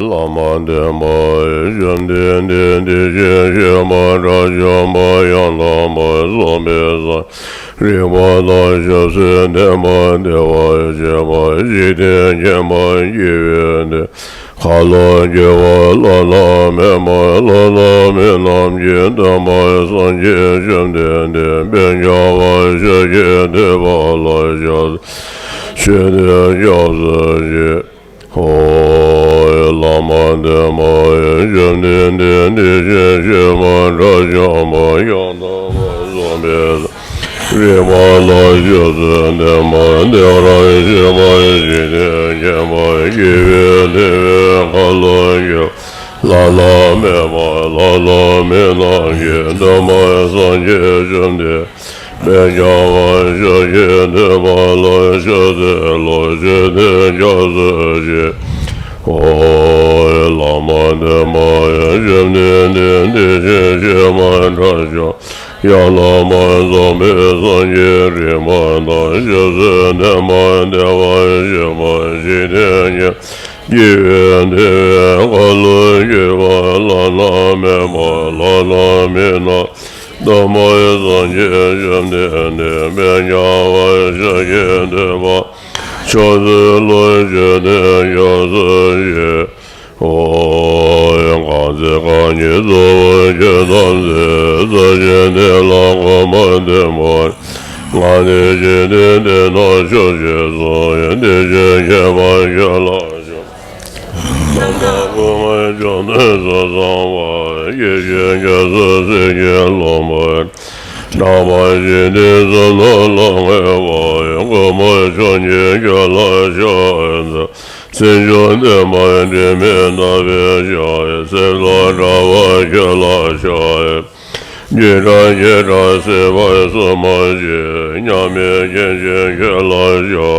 Lama de ma jem de je ma ra jo ma yang la ma zo me za ri ma la je se de ma de wa je ma ji de je ma yi de ha lo je wa la me ma la me nam je da ma san je jem de ben ya wa je je de wa la je she de ya ze Lama de ma jem de je ma ra ja ma yang da ma zo me re ma la je ze de ma de ra je ma ji de je ma ye de ha lo ye la me la ye da ma san je jem de ben ya wa je ye de ma la je de lo je de ja ze je Lama de ma jem de je ma ra ja ya la ma zo me san ye re ma da je ze de ma de wa je ma ji de ye de ha lo ye wa la me ma la me na da ma san ye jem de ben ya wa je ye de ma cho ze lo je de ya ze ye yang ga ze ga ni zo je dan ze je de la ga ma de ma ga de je de na cho je zo ye de je ye ba ye la je ma ga ma jo de zo zo wa ye ye ze ye lo ma na ma je de zo lo me wa ye ma cho ye ye la je sen yo de ma de me na ve ya se la ra wa ye la sha ye ra se wa so ma ye nya me ye la ya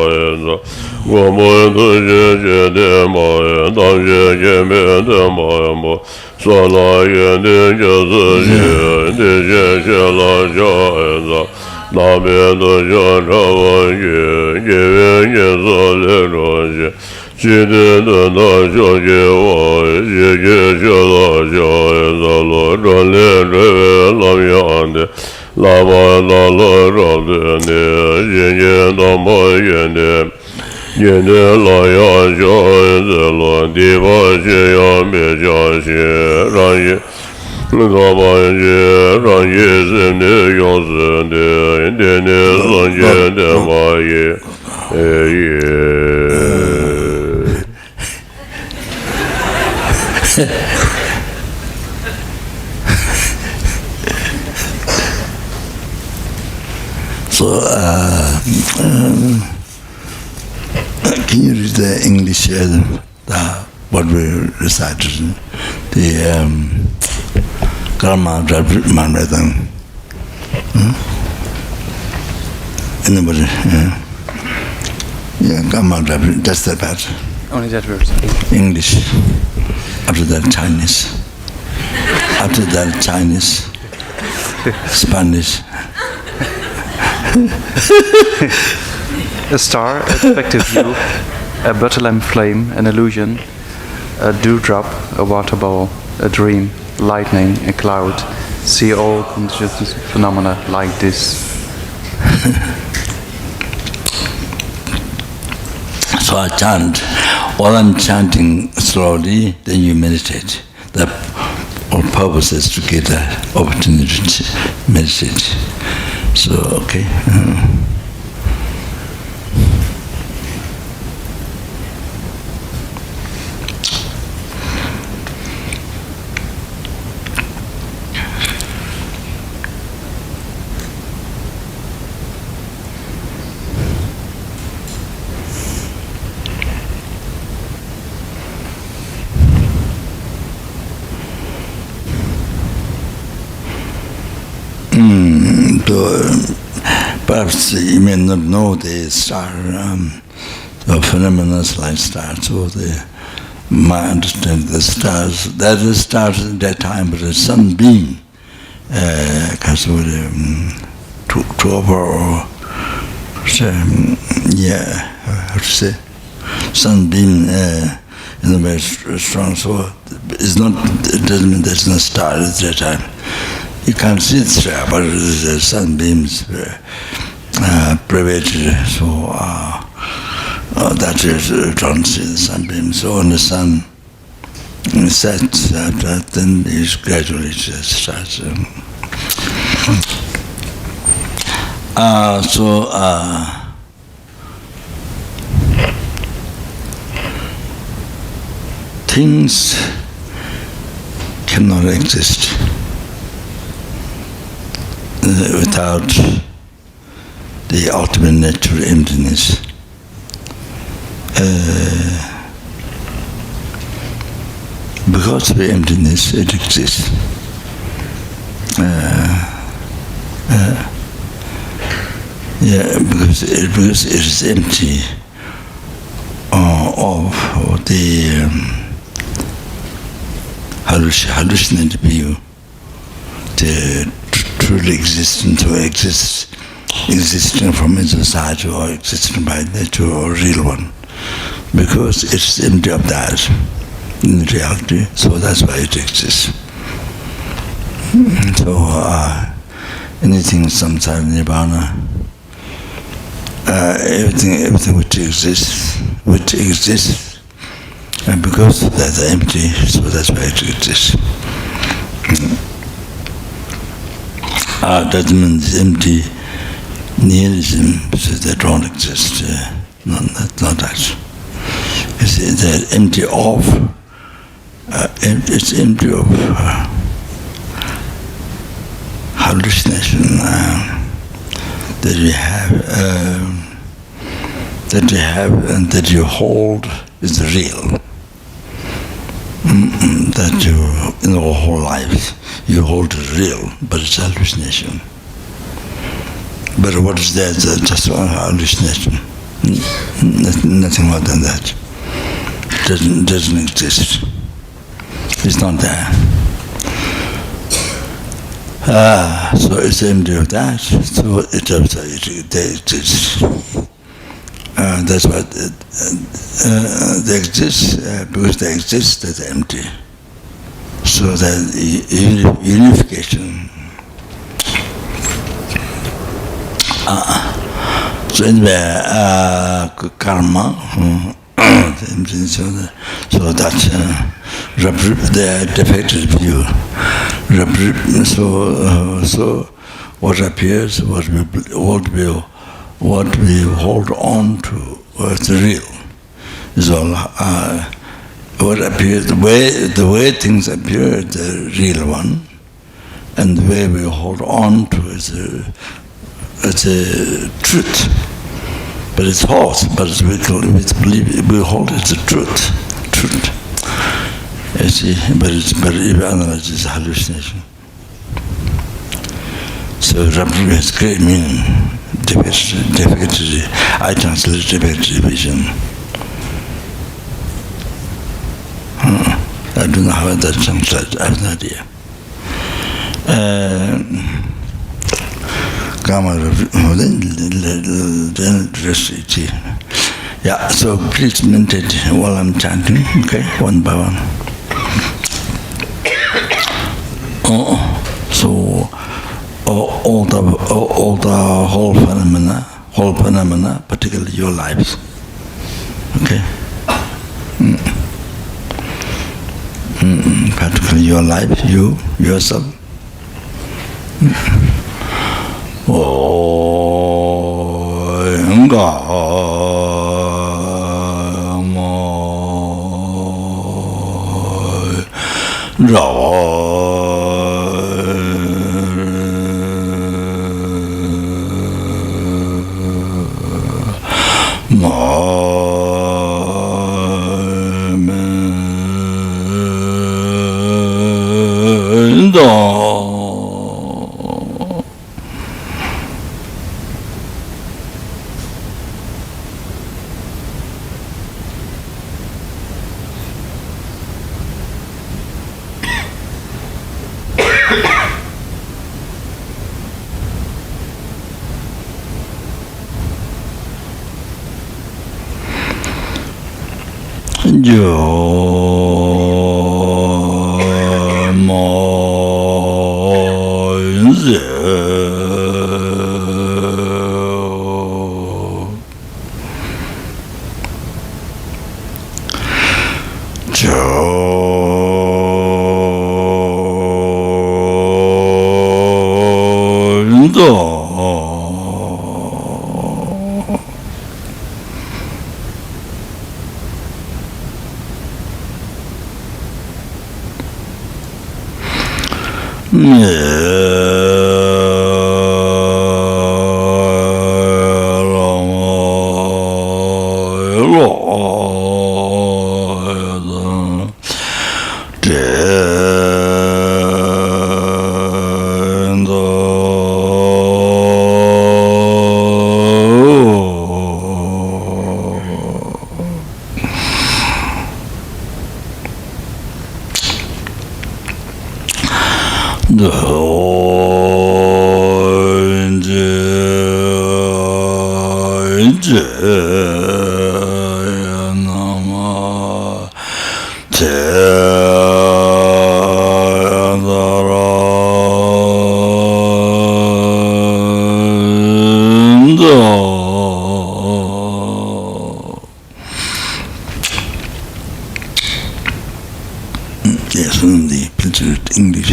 wo mo de de ma da ye me de ma so la ye de je la ya na me do ya ra wa ye so le ro je ji de na jo ye wa ye la ja lo ro le la ya de la ba la ro de ye da ma ye de la ya ja lo di ba je ya me ja xie ra ye da ba ye ra ye ze ne yo ze de ne san ye de ma ye So, can you read the English, what we recited, the Karma Manvedan? Anybody? Yeah, Karma just that part. Only that verse. English. After that, Chinese. After that, Chinese. Spanish. A star, a spectre view, a bottle flame, an illusion, a dewdrop, a water ball, a dream, lightning, a cloud. See all conscious phenomena like this. So I chant. While I'm chanting slowly, then you meditate. The whole purpose is to get the opportunity to meditate. So, okay. Perhaps you may not know the star, the phenomena like stars, so my understanding the stars, that is stars at that time, but the sunbeam, because of to over, how to say, sunbeam in a very strong. So it doesn't mean there's no star at that time. You can't see the star, but the sunbeams privated. So that is you don't see the sunbeams. So when the sun sets, then it gradually just starts. Things cannot exist without the ultimate nature, emptiness. Because of emptiness, it exists. Because it is empty of the hallucinated view, the truly existent or existing from a society or existing by nature or real one, because it's empty of that in reality, so that's why it exists. So anything samsara nirvana, everything which exists, and because that's empty, so that's why it exists. Doesn't mean it's empty nihilism, so they don't exist. Not that. It's that empty of. It's empty of hallucination that you have and that you hold is real. That you, in your whole life, you hold it real, but it's hallucination. But what is there? It's just one hallucination. Nothing more than that. Doesn't exist. It's not there. So it's empty of that. So it exists. That's why they exist, because they exist, they're empty. So that unification. So in the karma, so that the defective view. So what appears, what we hold on to, what's real, is all. What appears, the way things appear, the real one, and the way we hold on to is a truth. But it's false. But we hold it's a truth. You see, but if you analyze, it's a hallucination. So Rinpoche has great meaning. Defective, I translate defective vision. I don't know how that translates. I have no idea. Yeah, so please meditate while I'm chanting, okay, one by one. So all the whole phenomena, particularly your lives, okay. Particularly your life, yourself. Yes, the printed English.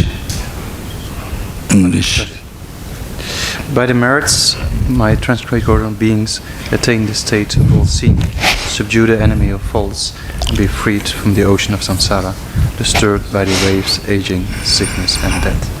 By the merits, my transgregorial beings attain the state of all seeing, subdue the enemy of false, and be freed from the ocean of samsara, disturbed by the waves, aging, sickness, and death.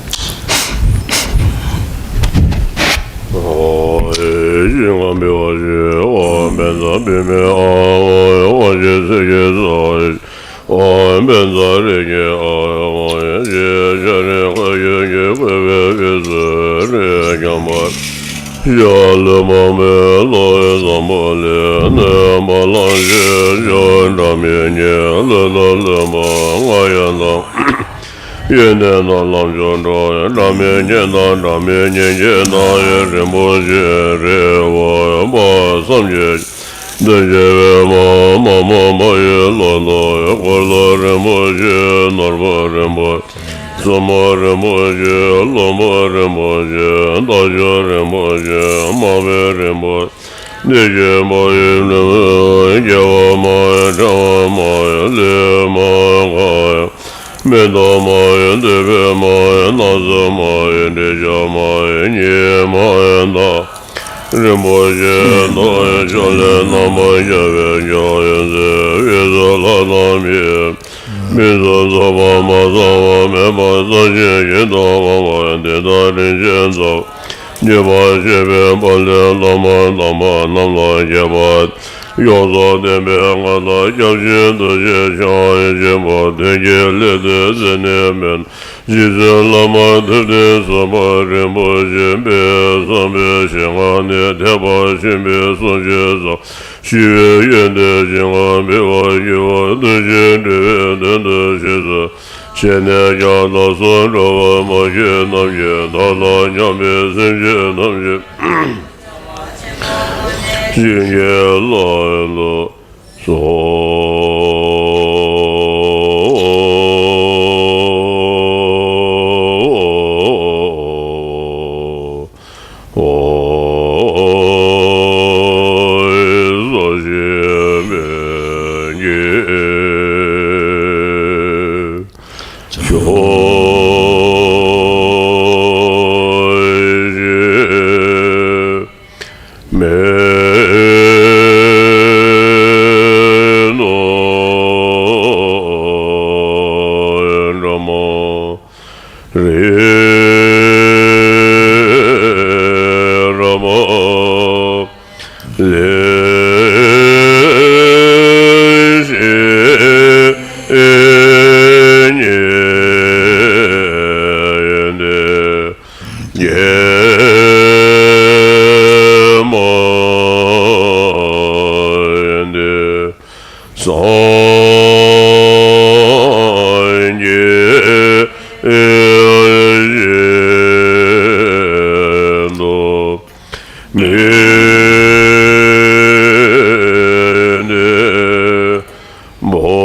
Mo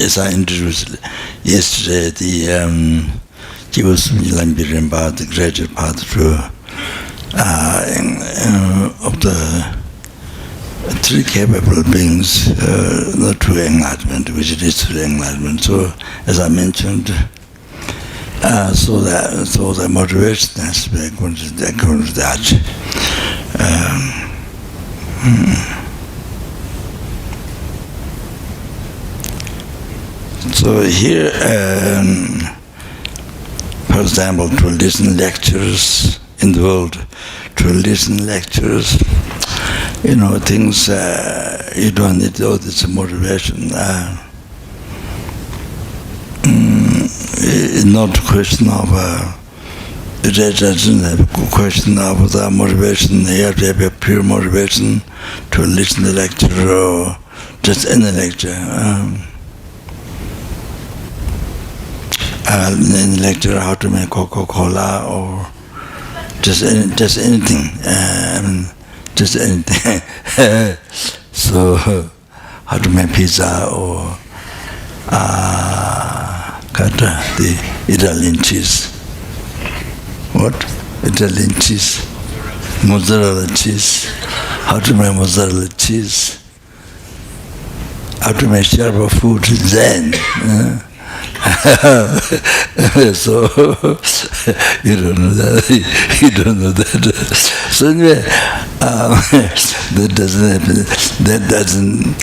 As I introduced yesterday, the the graduate path through of the three capable beings, the true enlightenment, which it is true enlightenment. So, as I mentioned, so the motivation aspect according to that. So here, for example, to listen lectures in the world, to listen lectures, things you don't need all this motivation. It's not a question of it doesn't have a question of the motivation. You have to have a pure motivation to listen to the lecture or just any lecture. In the lecture how to make Coca-Cola or just anything, just anything. So how to make pizza or the Italian cheese. What? Italian cheese, mozzarella cheese. How to make mozzarella cheese? How to make sharper food? Zen. So you don't know that. You don't know that. So anyway, that doesn't happen. That doesn't.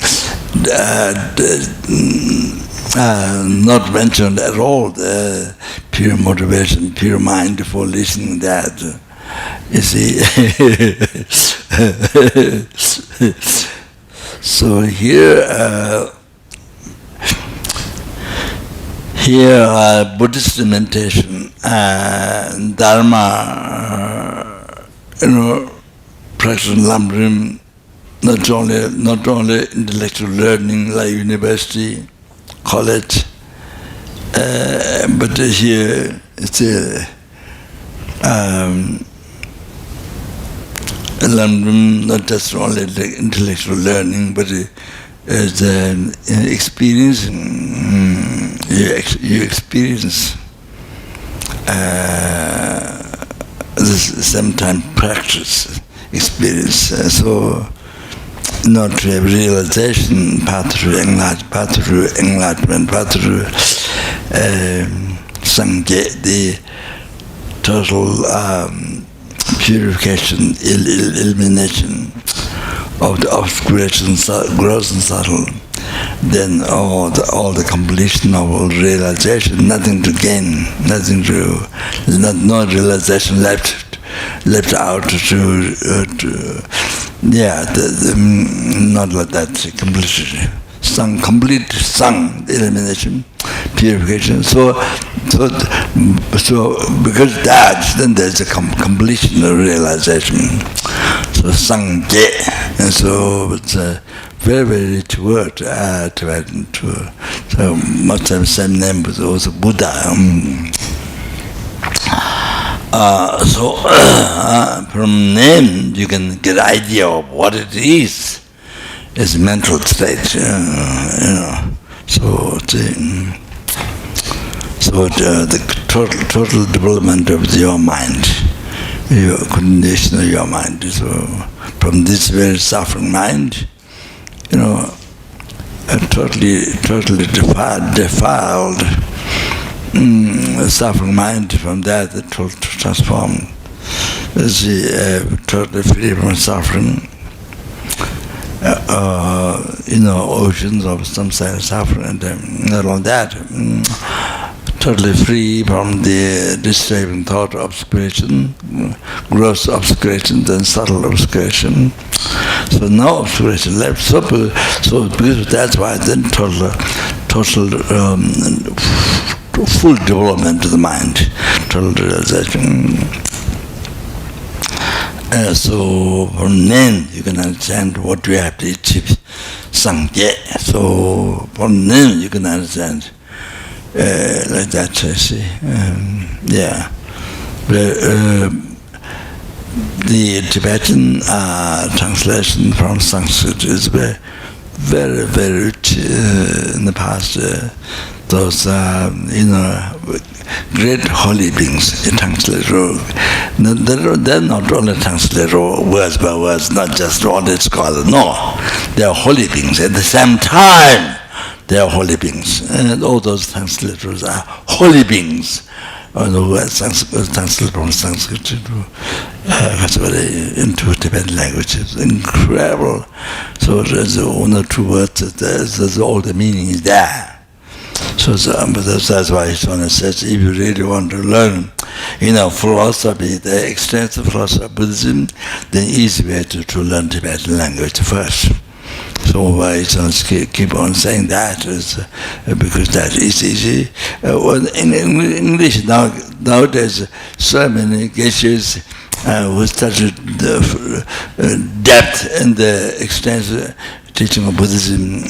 Not mentioned at all. The pure motivation, pure mind for listening. That you see. So here. Here, Buddhist meditation, Dharma, practice lamrim, not only intellectual learning like university, college, but here it's lamrim, not just only intellectual learning, but it's experience. You experience this sometimes practice experience. So not to have realization, path through enlightenment, path through sangye, the total purification, elimination of the obscurations, gross and subtle. Then all the completion of all realization, nothing to gain, nothing to, there's no realization left out to not like that, complete elimination, purification. So because that, then there's a completion of realization. So sangye, and so it's a very, very rich word, Tibetan word. So must have the same name, but also Buddha. So from name you can get idea of what it is. It's mental state, So the total development of your mind, your condition of your mind. So from this very suffering mind, totally defiled suffering mind, from that totally transformed. Totally free from suffering. Oceans of samsara suffering and all that. Totally free from the disturbing thought obscuration, gross obscuration, then subtle obscuration. So no obscuration left. So because that's why then total full development of the mind, total realization. So from then you can understand what we have to achieve, sangye. So from then you can understand like that, see. The Tibetan translation from Sanskrit is very, very rich in the past. Those great holy beings translated. They're not only translated words by words, not just only scholars. No, they are holy beings. At the same time, they are holy beings, and all those translators are holy beings. Who are translated from Sanskrit into Tibetan language. It's incredible. So there's one or two words. There's all the meaning is there. So that's why Swami says, if you really want to learn, philosophy, the extensive philosophy of Buddhism, then easy way to learn Tibetan language first. So why keep on saying that is because that is easy. In English nowadays, so many geshes who studied the depth and the extensive teaching of Buddhism,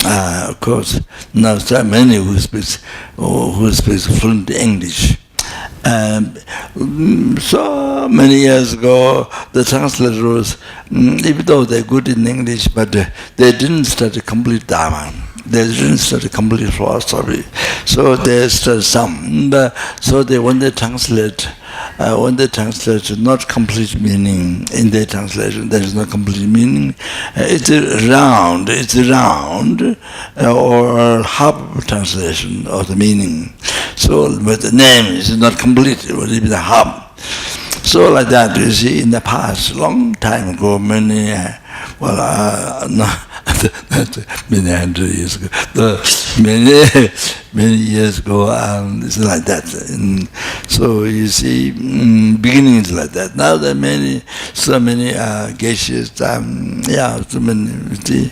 of course. Now so many who speak fluent English. So many years ago, the translators, even though they're good in English, but they didn't study complete Dharma. They didn't study complete philosophy. So they studied some. So when they translate, not complete meaning in their translation, there is no complete meaning. It's round, or half translation of the meaning. So, but the name is not complete, it will be the half. So like that, you see, in the past, long time ago, many hundred years ago, many years ago, it's like that. And so you see, beginning is like that. Now there are so many geishas, so many, you see,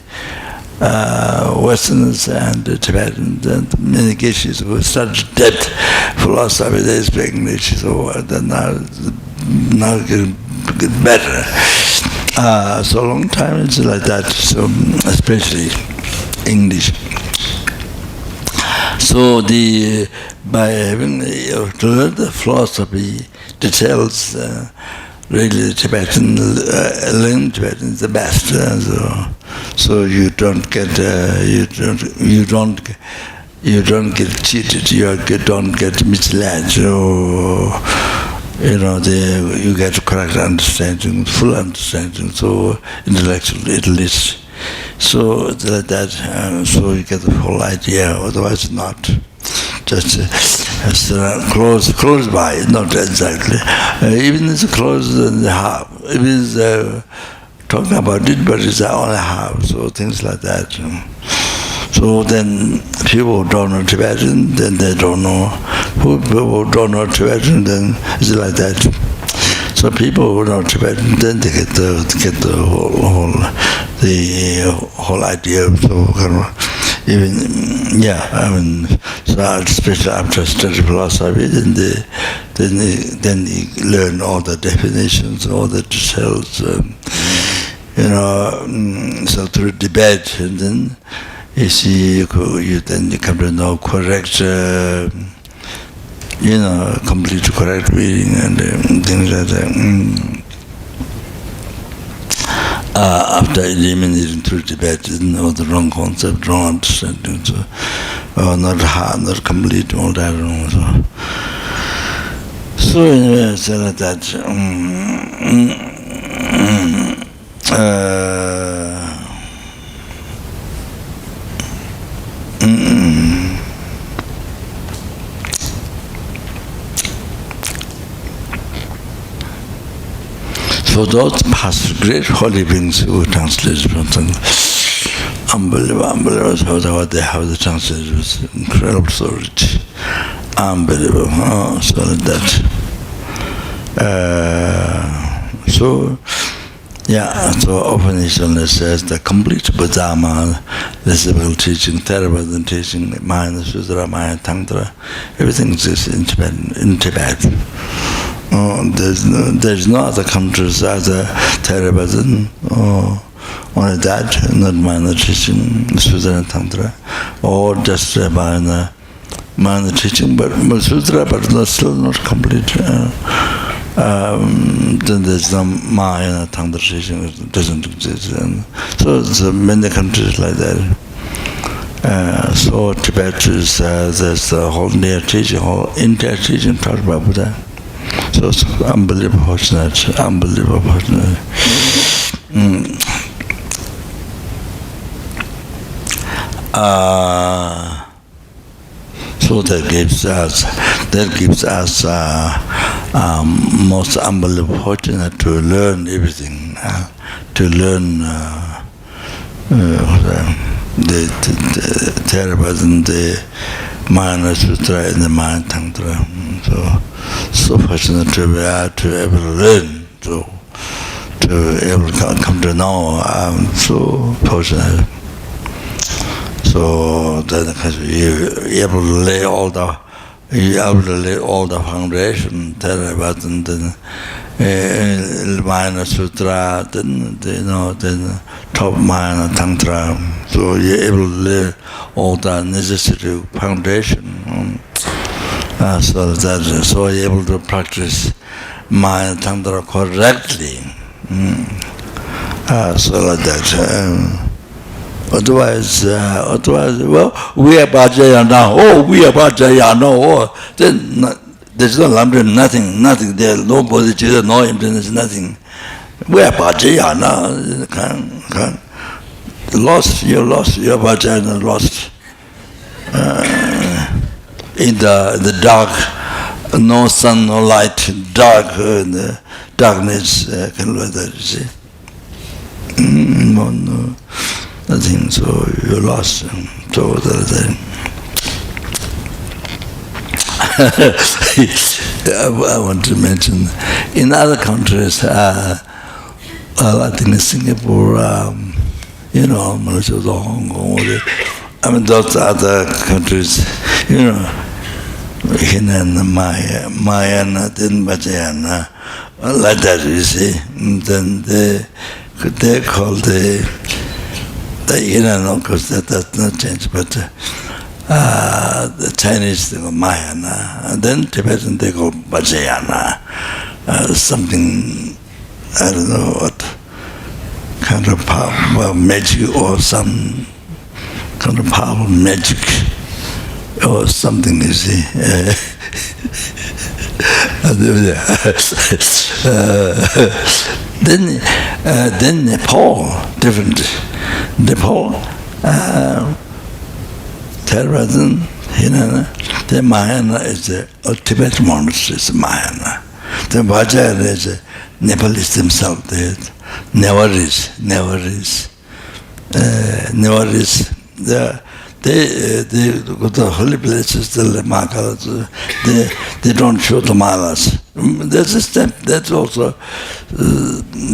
Westerners and Tibetans and many geishas who studied depth philosophy, they speak English, so now get better. So long time it's like that, so especially English. So by having to learn the philosophy details, really Tibetan, learn Tibetan is the best. So you don't get cheated. You don't get misled. You get correct understanding, full understanding. So intellectually, at least. So it's like that. So you get the whole idea. Otherwise, not. Just close by, not exactly. Even it's close in the half. It is talking about it, but it's only half. So things like that. So then people who don't know Tibetan, then they don't know. People who don't know Tibetan, then it's like that. So people who know Tibetan, then they get the whole idea of even so especially after study philosophy, then they learn all the definitions, all the details, so through debate, and then you see, then you come to know correct, complete correct meaning and things like that. After eliminating through debate, the wrong concept, wrong understanding, so not hard, not complete, all that wrong. So anyway, so like that. So those past great holy beings who translated from something unbelievable, so what they have the translation was incredible storage. Unbelievable, so like that. So Upanishad says the complete Buddhama, visible teaching, Theravada teaching, Mahayana Sutra, Mahayana Tantra, everything exists in Tibet. There's no other countries other Theravada, only that, not Mahayana teaching, Sutra and Tantra, or just Mahayana teaching, but Sutra, but still not complete. Then there's no Mahayana Tantra teaching, it doesn't exist. And so there's many countries like that. So Tibet is, there's the whole near teaching, whole entire teaching taught by Buddha. So it's unbelievable fortunate, unbelievable fortunate. So that gives us most unbelievable fortunate to learn everything, to learn the Theravada and the Mahayana Sutra and the Mahayana Tantra. So fortunate to be able to learn, to able to come to know. So fortunate. So then you're able to lay all the foundation, Theravada and then Mahayana Sutra, then top Mahayana Tantra. So you're able to lay all the necessary foundation. So that so able to practice Maya Tantra correctly. So like that. Otherwise, well, we are Bhajayana. Oh, we are Bhajayana. Oh, then there's no lamrim, nothing there. No bodhicitta, no emptiness, nothing. We are Bhajayana. Lost. You're Bhajayana, lost. In the dark, no sun, no light, dark, darkness, kind of like that, you see. No, nothing, so you're lost. So I want to mention, in other countries, I think in Singapore, Malaysia, Hong Kong, I mean those other countries, Hinan, Mayana, then Bhajayana, like that, you see. Then they call the because that does not change, but the Chinese they go Mayana, and then Tibetan they go Bhajayana, something, I don't know what kind of power, magic or some kind of power, magic or something, you see. Then Nepal, different. Nepal, Theravada, the Mahayana is a Tibetan monastery, is Mahayana. The Vajrayana is a Nepalese themselves, Nevaris. They go to the holy places, the Mahakalas, they don't show the malas. That's a step, that's also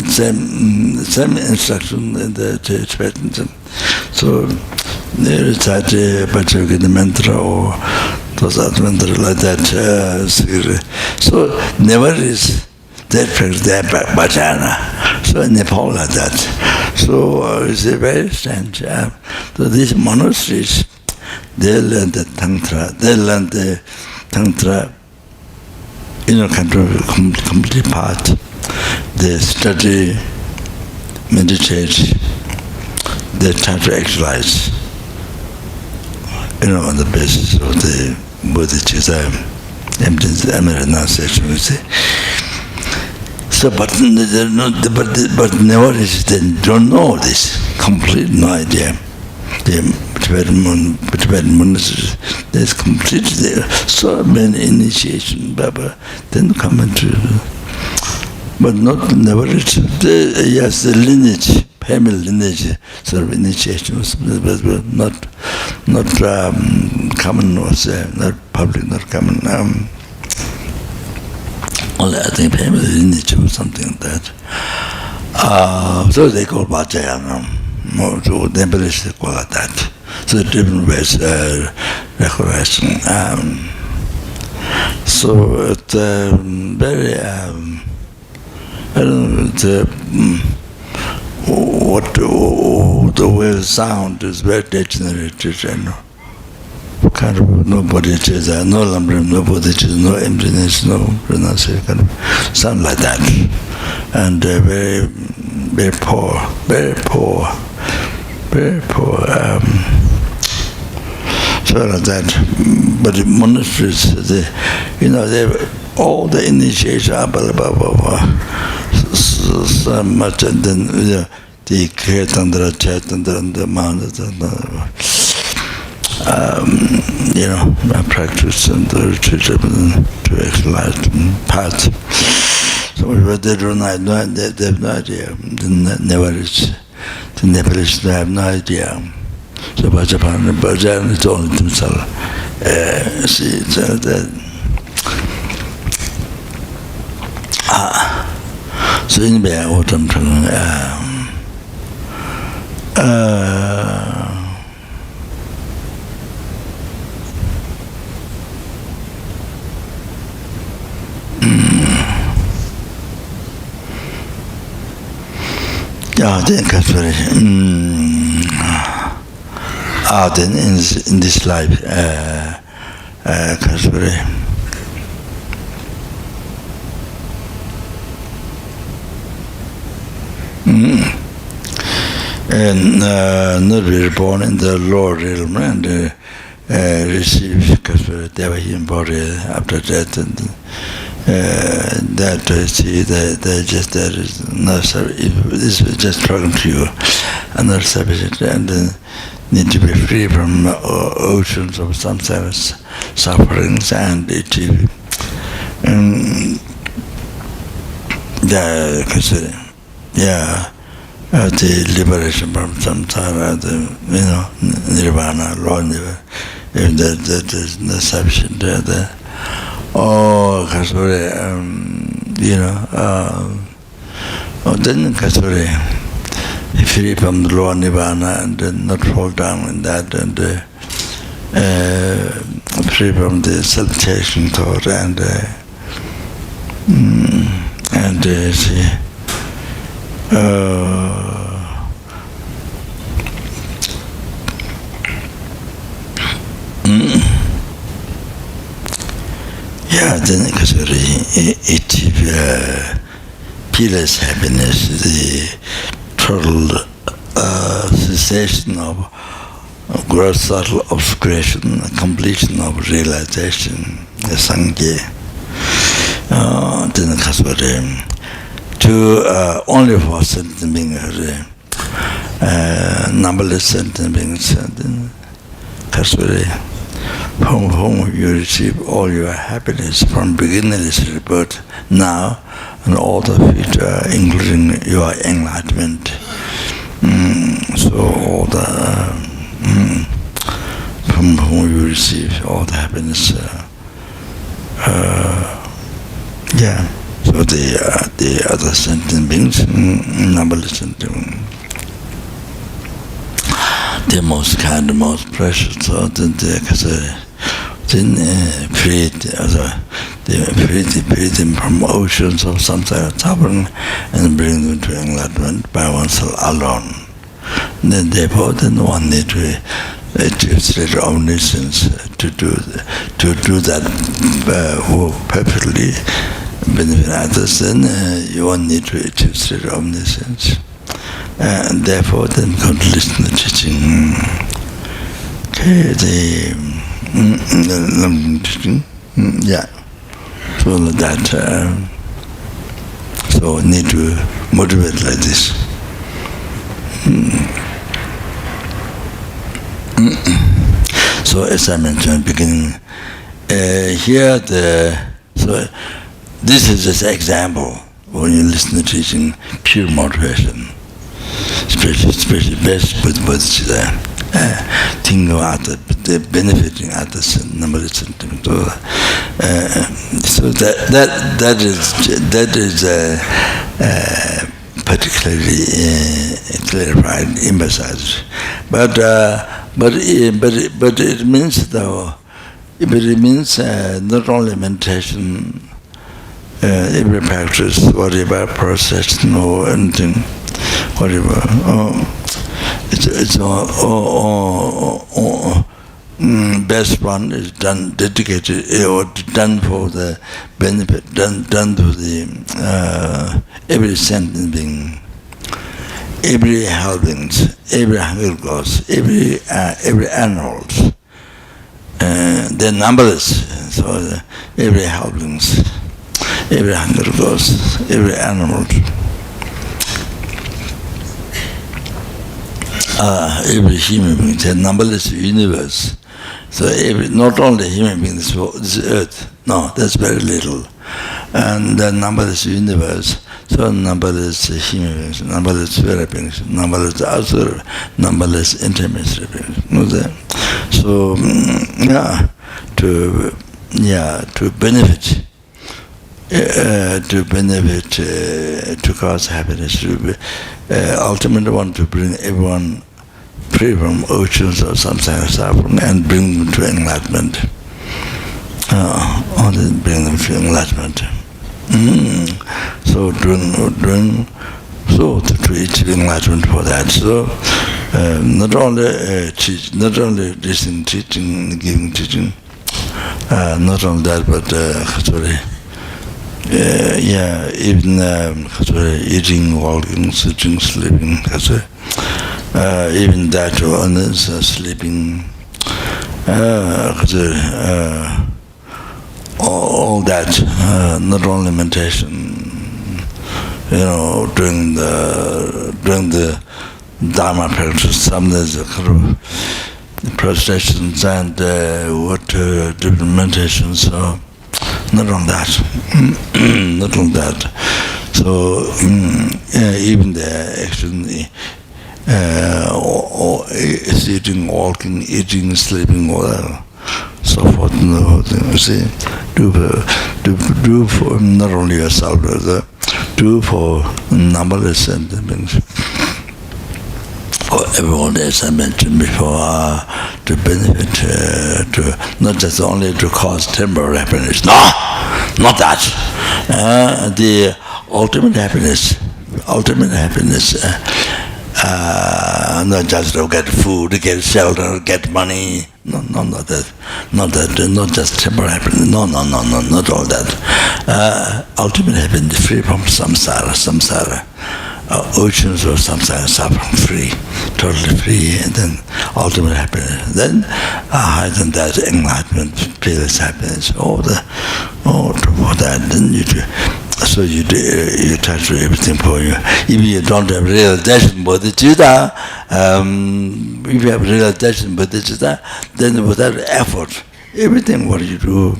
same instruction in the Tibetan. So they recite the mantra or those other mantra like that. So never is that practice, that bhajana. So in Nepal like that. So it's a very strange. So these monasteries, they learn the Tantra, kind of complete part. They study, meditate, they try to actualize, on the basis of the bodhicitta, emptiness, renunciation, you see. So, but never they don't know this, complete no idea. The Tibetan monasteries, there's completely so many initiation, then come into, but never reach. Yes, the lineage, family lineage, sort of initiation was not common, was not public, not common. Only I think family lineage or something like that. So they call Vajrayana. So they call it that. So different ways recollection. So it's very I don't know. What the way of sound is very degenerated and kind of no bodhicitta, no lamrim, no bodhicitta, no emptiness, no renunciation, kind of sound like that, and very, very poor, very poor, very poor. So like that. But the monasteries, they all the initiation, so much, and then the Kirtandra, Chaitandra, and the Mahanatandra. I practice and the retreat to actualize path. So they don't know, they have no idea. The Nepalese, they have no idea. So Bhajan is only themselves. See, so that. So anyway, what I'm talking then in this life, and not be born in the lower realm and receive Devahin body after death, and that see that just that is not this is just talking to you, and not sufficient, and need to be free from oceans of samsara sufferings, and it the liberation from samsara, the nirvana, Lord, that is not sufficient. Then Kasuri, free from the lower nirvana and not fall down in that, and free from the self-chasing thought, and see. Then achieve peerless happiness, the total cessation of gross subtle obscuration, completion of realization, the Sangye. Then to only for sentient beings, numberless sentient beings, then from whom you receive all your happiness from beginningless rebirth now and all the future, including your enlightenment. So all the from whom you receive all the happiness. So the other sentient beings, numberless sentient beings, the most kind, the most precious, so freed them from oceans of samsara suffering and bring them to enlightenment by oneself alone. Then therefore, one need to achieve state of omniscience to do that perfectly benefit others. Then one need to achieve state of omniscience. And therefore, then come to listen to the teaching. Okay, the teaching, so that, so need to motivate like this. So as I mentioned at the beginning, here so this is just example when you listen to teaching, pure motivation. Especially best with bodhicitta, think about the benefiting others and numberless sentiments. So that is particularly clarified, emphasized. But it means not only meditation, every practice, whatever process, no anything. Whatever, it's best one is done, dedicated or done for the benefit, done to the every sentient being, every helpings, every hunger goes, every animals. They're numberless, so every helpings, every hunger goes, every animal. Every human being, it's a numberless universe. So not only human beings, this earth, no, that's very little. And the numberless universe, so numberless human beings, numberless spirit beings, numberless outer, numberless intermediary beings. So, to benefit. To cause happiness, ultimately want to bring everyone free from oceans of samsara suffering and bring them to enlightenment. Only bring them to enlightenment. So to achieve enlightenment for that. So not only listening, teaching, giving teaching, not only that, but even eating, walking, sitting, sleeping, even that one is sleeping. All that, not only meditation, during the Dharma practice, some days prostrations and different meditations. So not on that, not on that. So even the action, sitting, walking, eating, sleeping, whatever, so forth and the whole thing. You see, do for not only yourself, but do for numberless entities. For everyone, as I mentioned before, to benefit, to not just only to cause temporary happiness. No, not that. The ultimate happiness, not just to get food, get shelter, get money. No, not that. Not just temporary happiness. No, not all that. Ultimate happiness, free from samsara. Oceans of samsara, suffering free, totally free, and then ultimate happiness. Then higher than that, enlightenment, peerless happiness. For that, then you do. So you try to do everything for you. If you don't have realization bodhicitta, if you have realization bodhicitta, then without effort, everything what you do,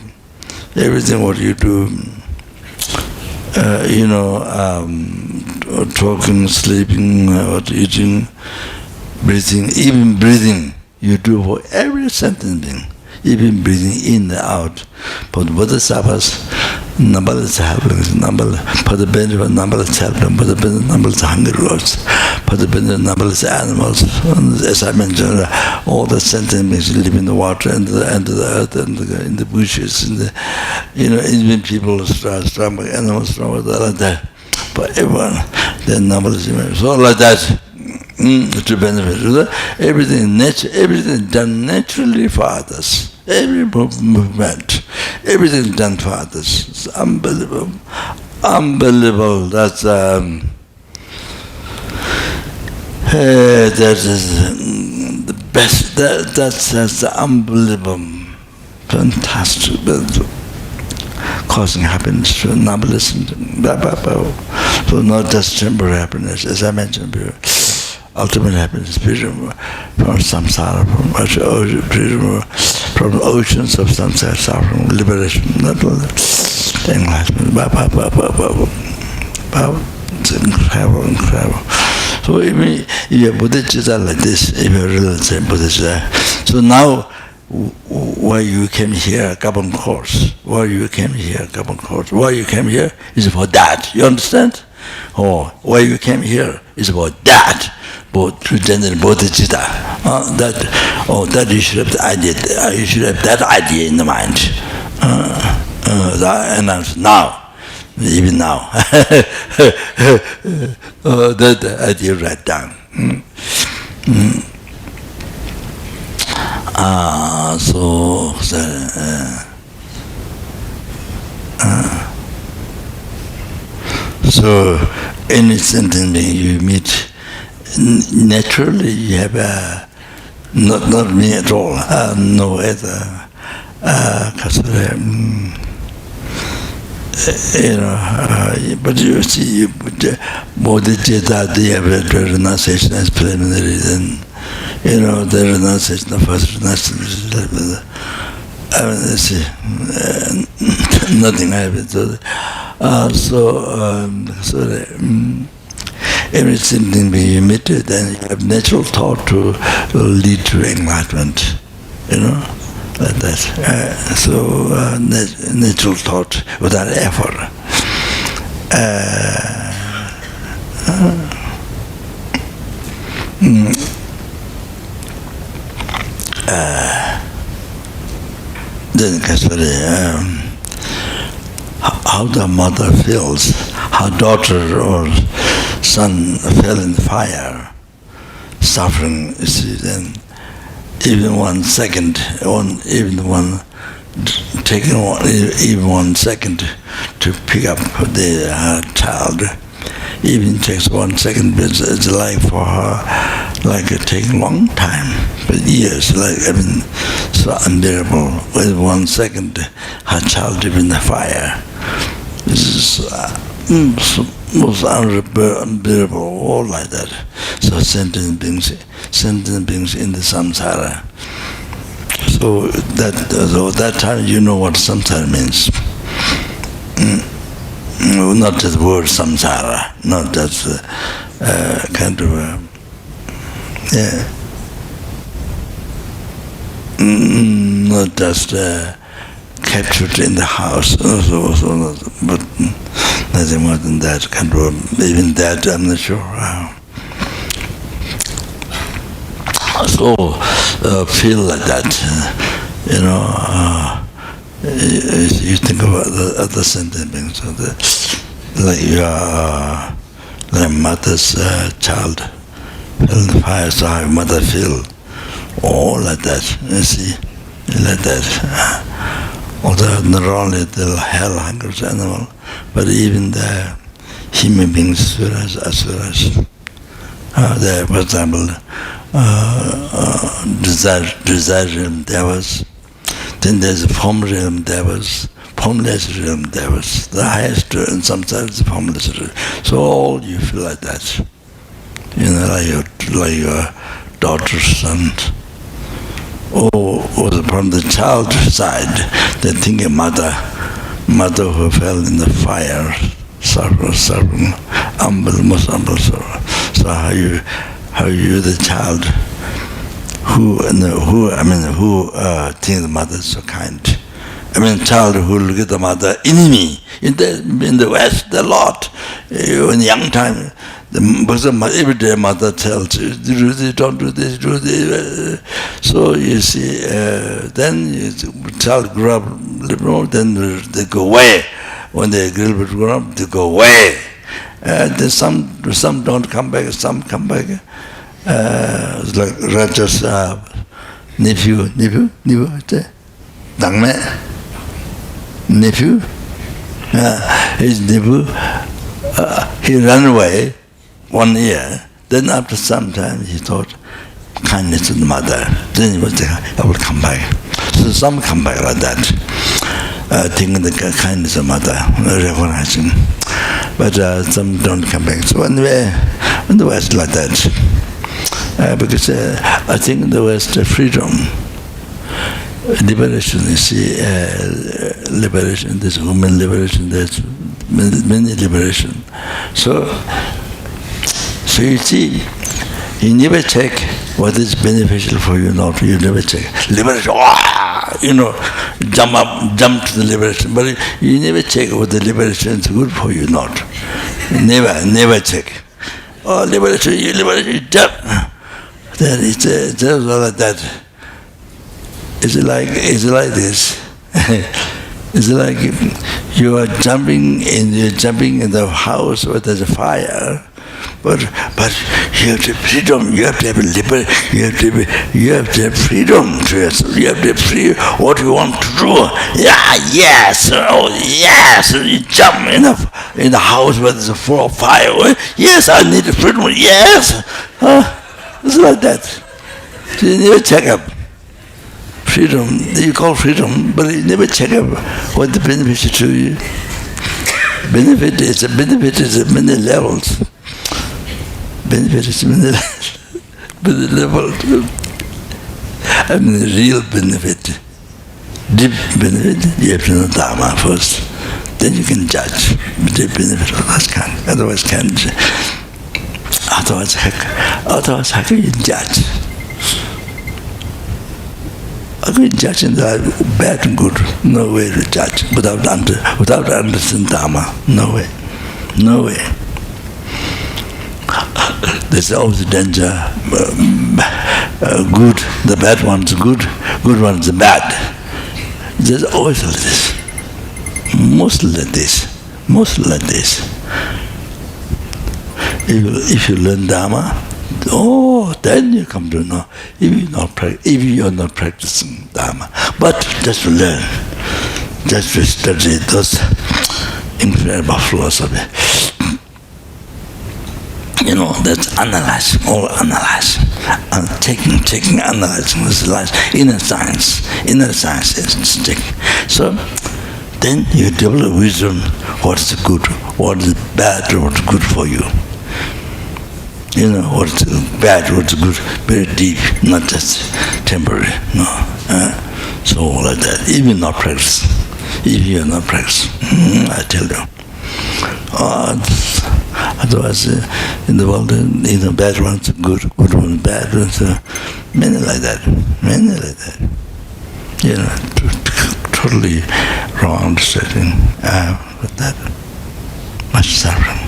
talking, sleeping, eating, breathing, even breathing, you do for every sentient being, even breathing in and out. But bodhisattvas, numberless helplings, for the benefit of numberless helplings, for the benefit of numberless hungry ghosts, for the benefit of numberless animals. As I mentioned, all the sentient beings live in the water and the earth and in the bushes, even people, strong animals, like that. For everyone, there are numberless humans. So like that, to benefit. Everything done naturally for others. Every movement, everything done for others. It's unbelievable. That's that is the best. That's unbelievable, fantastic. Causing happiness to numberless, so not just temporary happiness, as I mentioned before. Ultimate happiness, freedom from samsara, from oceans of samsara, suffering, liberation, not all that. Enlightenment, it's incredible. So if you have bodhicitta like this, if you really say bodhicitta, so now why you came here, Kopan course. Why you came here is for that. You understand? Why you came here is for that. To generate bodhicitta. That you should have the idea. You should have that idea in the mind. And now, even now, that idea right down. So any sentient being you meet, naturally you have not me at all, no other. But you see, bodhicitta, the renunciation is preliminary. Then the renunciation, the first renunciation. Nothing happens. Every sentient being you meet, then you have natural thought to lead to enlightenment, like that. Natural thought without effort. Then how the mother feels, her daughter or son fell in the fire, suffering, you see, then even 1 second, even 1 second to pick up the child, even takes 1 second, but it's like for her like it takes a long time, but years, like, so unbearable. With 1 second, her child is in the fire. This is most unbearable, all like that. So sentient beings in the samsara. So that time you know what samsara means. Not just the word samsara, not just kind of not just captured in the house, but nothing more than that kind of. Even that I'm not sure. So feel like that, you think about the other sentient beings, like you are like mother's child fell in the fire, so how mother feel, all like that, you see, like that. Although not only the hell hungers animal, but even the human beings as well as there, for example, desire realm devas. Then there's a form realm devas, formless realm devas. The highest in samsara is formless realm. So all you feel like that. Like your daughter's son. Or from the child's side, they think a mother who fell in the fire, suffering, most humble sorrow. So how you the child who think the mother is so kind. Child who look at the mother enemy in the West, a lot. In young time, every day mother tells you, do this, don't do this, do this. So you see, then child grow up a little more, then they go away. When they grow up, they go away. Then some don't come back, some come back. It's like Raja's nephew, nephew, his nephew, he ran away 1 year. Then after some time he thought, kindness to the mother. Then he was I will come back. So some come back like that, thinking the kindness of mother, recognizing. But some don't come back. So anyway, in the West like that. Because I think in the West, freedom, liberation, you see, liberation, there's women liberation, there's many liberation. So you see, you never check what is beneficial for you, not you never check. Liberation, jump to the liberation, but you never check what the liberation is good for you, not. Never check. Oh, liberation, you jump. Then it's just like that. It's like this. It's like you are jumping in the house where there's a fire, but you have to have freedom. You have to have liberty. You have to have freedom to yourself. You have to have free what you want to do. Yeah, yes, oh yes. You jump in the house where there's a full of fire. Yes, I need freedom. Yes. It's like that. So you never check up. Freedom, you call freedom, but you never check up what the benefit is to you. Benefit is many levels. Benefit is many levels. Real benefit. Deep benefit, you have to know Dharma first. Then you can judge the benefit of that kind. Otherwise can't. Otherwise, how can you judge? How can you judge in the bad and good? No way to judge without understanding Dharma. No way. There's always a danger. Good, the bad one's good one's bad. There's always like this. Mostly like this. If you learn Dharma, then you come to know. If you're not practicing Dharma, but just to learn, just to study those incredible philosophy. That's all analyze. checking, analyzing this life, inner science is checking. So then you develop wisdom, what is good, what is bad, what is good for you. You know, what's bad, what's good, very deep, not just temporary, no. So like that, if you're not practice, I tell you. Otherwise, in the world, bad ones, good ones, bad ones, many like that. You know, totally wrong understanding with that. Much suffering.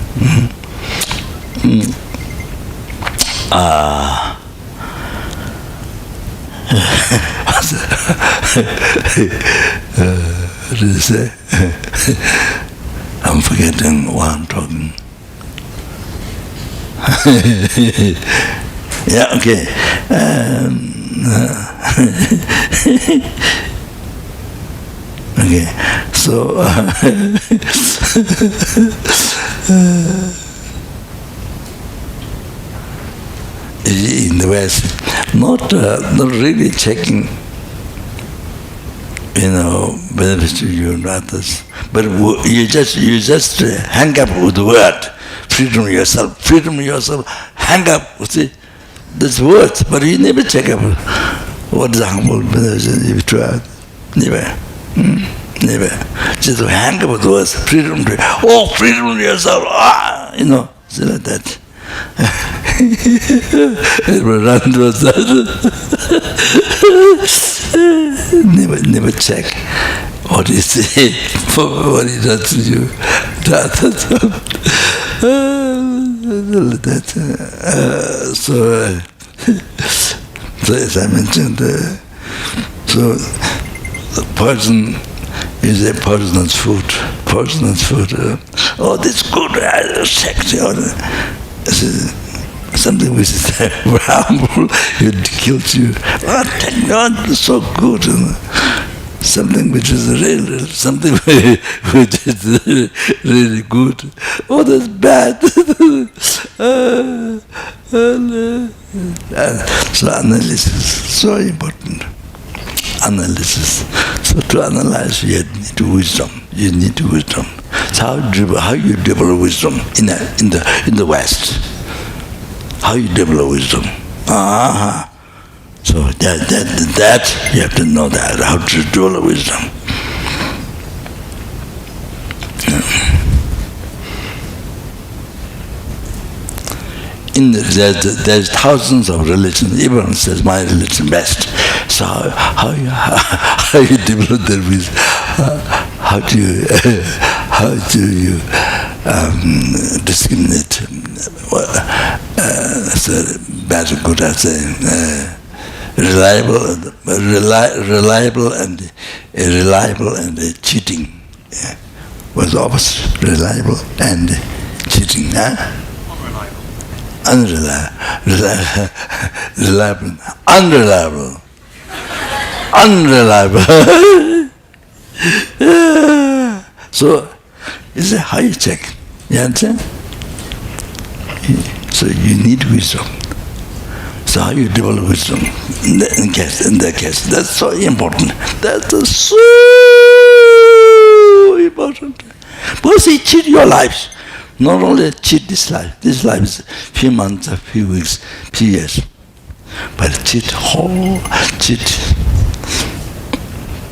What did you say? I'm forgetting what I'm talking. Yeah, okay. Okay, so in the West, not really checking, benefits to you and others, but you just hang up with the word, freedom yourself, hang up with this word, but you never check up what is harmful benefits if you try. Never. Just hang up with the words, freedom to yourself, so like that. It will run towards that. Never check what he said, what he does to you. So as I mentioned, so the poison is a poisonous food. This good, sexy. Something which is harmful, it kills you. Thank God, it's so good. Something which is real, something which is really good. That's bad. So analysis is so important. Analysis. So to analyze, you need wisdom. So how you develop wisdom in the West? How you develop wisdom? So that you have to know that, how to develop wisdom. There's thousands of religions. Everyone says my religion best. So how you develop that wisdom? How do you discriminate? Bad and good, I say. Reliable and cheating. Yeah. Was opposite, reliable and cheating. Unreliable. So, is it how you check? You understand? So you need wisdom. So how you develop wisdom in that case, that's so important. That's so important. Because it cheats your lives. Not only cheat this life is few months, a few weeks, few years, but cheat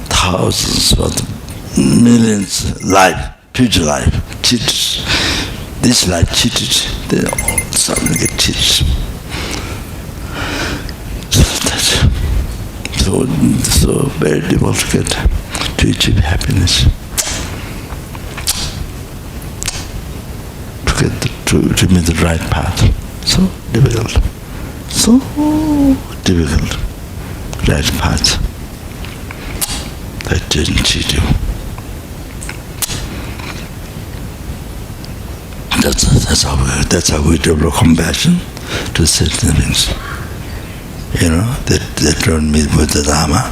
thousands of millions life, future life, cheat this life, cheated, then all suddenly get cheated. So very difficult to achieve happiness. To meet the right path. So difficult. Right path. That didn't cheat you. That's how we develop compassion to sentient beings. They don't meet with the Dharma.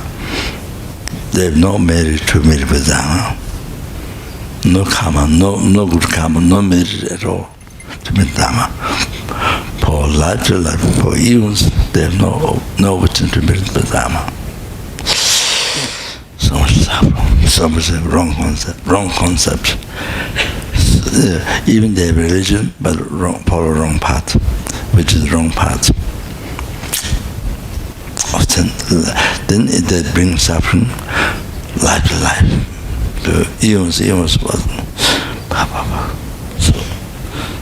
They have no merit to meet with Dharma. No karma, no good karma, no merit at all to meet Dharma. For for life to life, for eons, they have no opportunity to build the Dharma. So much suffering, so much wrong concept. Even they have religion, but follow wrong path, which is the wrong path. Often, then that brings suffering, life to life. To eons was.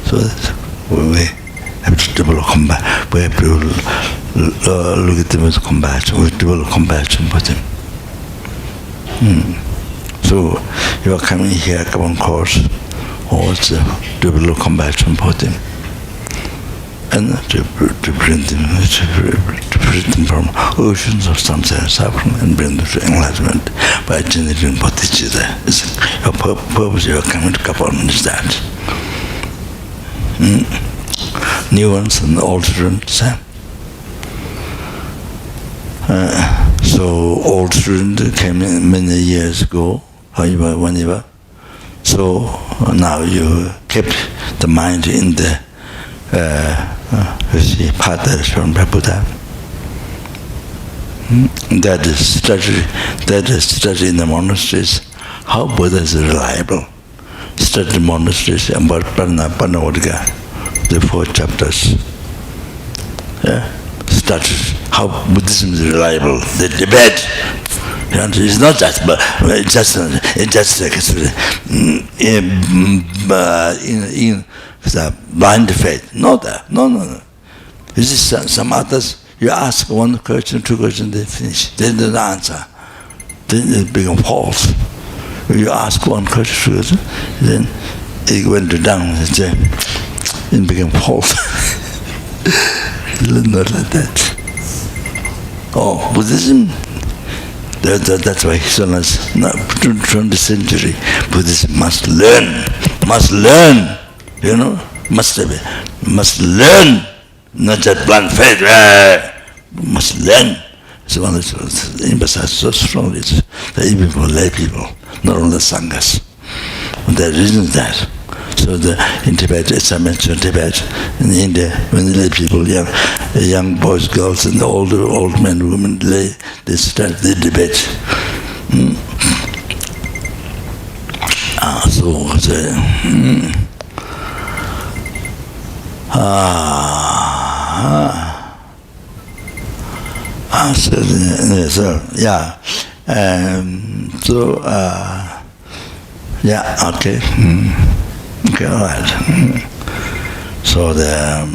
So we have to develop compassion. We have to look at them with compassion. We develop compassion for them. So you are coming here, come on course, also develop compassion for them, and to bring them from oceans of samsara suffering and bring them to enlightenment by generating bodhicitta. Your purpose you are coming to Kopan is that. New ones and old students, same. So old student came in many years ago, whenever. So now you kept the mind in the path that is shown by Buddha. That is study in the monasteries, how Buddha is reliable. Study monasteries about Panavadga, the 4 chapters. Study how Buddhism is reliable. The debate, it's not just, but it's just in blind faith. No. This is some others. You ask 1 question, 2 questions, they finish. They don't answer. Then it becomes false. You ask 1 question, 2 questions, then it went down. It became false. Not like that. Oh, Buddhism. That's why so much. 20th century, Buddhism must learn. Must learn. Not just blind faith. Must learn. So one is emphasized so strongly that even for lay people, not only sanghas. The reason is that. So in Tibet, as I mentioned, Tibet, in India, when the lay people, young boys, girls, and the old men, women, they start the debate. Okay. Okay, all right. So the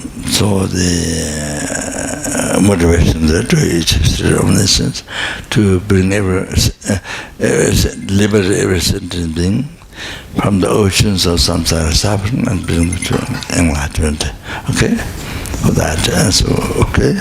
motivation there to each omniscience to bring liberate every sentient being from the oceans of samsara suffering and bring them to enlightenment. Okay, for that. So okay,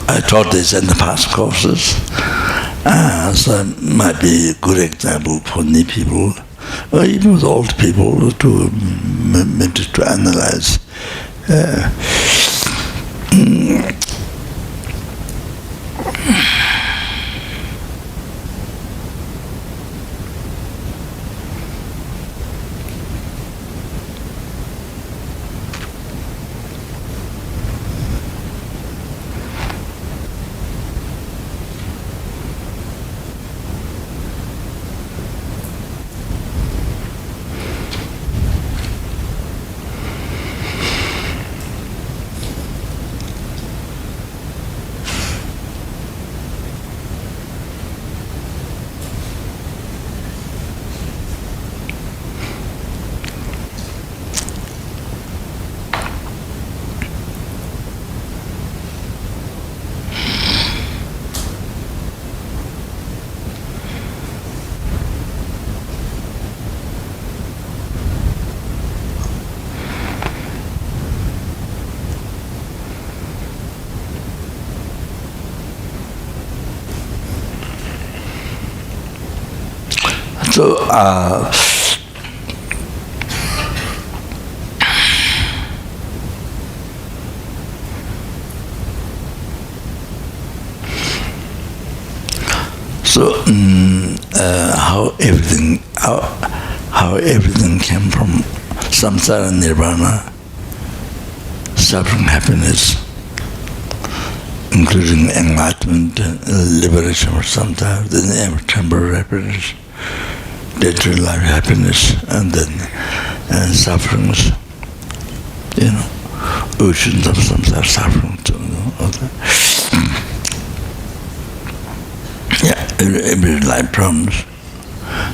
I taught this in the past courses, so it might be a good example for new people, or even with old people to analyze. So, how everything came from samsara, nirvana, suffering, happiness, including enlightenment, liberation from samsara, then temporary happiness, day-to-day life happiness, and then sufferings, oceans of samsara suffering. Every life problems.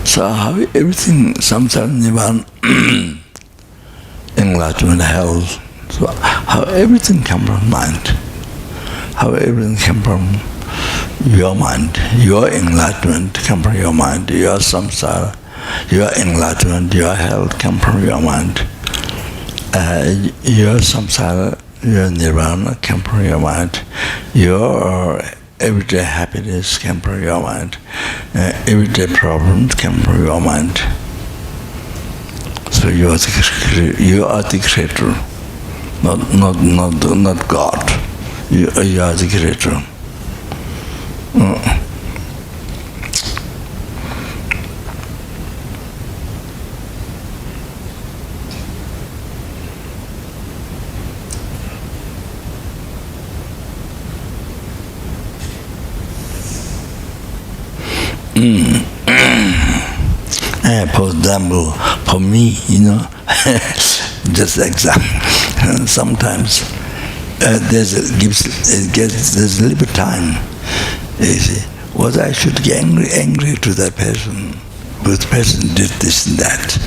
So how everything, samsara, nirvana, enlightenment, health, so how everything comes from mind, how everything comes from your mind, your enlightenment comes from your mind, your samsara, your enlightenment, your health comes from your mind, your samsara, your nirvana comes from your mind, your everyday happiness comes from your mind, everyday problems come from your mind. So you are the creator, not God. You are the creator. For example, for me, just example, sometimes there's a little bit time. You see, what I should get angry to that person, because the person did this and that.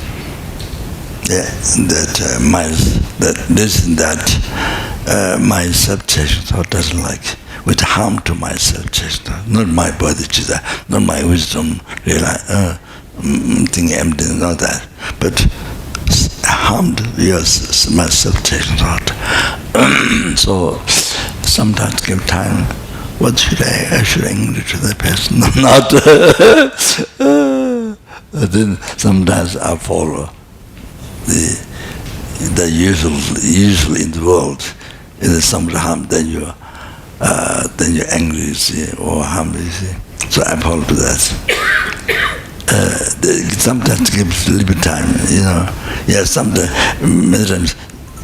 My self-chasing thought doesn't like, with harm to my self-chasing thought, not my bodhicitta, not my wisdom, thing empty, not that, but harmed my self-chasing thought. So sometimes give time. What should I should angry to that person, not. Then sometimes I follow the usual in the world. If somebody harm, then you're angry, you see, or harm, you see. So I follow to that. Sometimes gives a little bit time, sometimes, many times,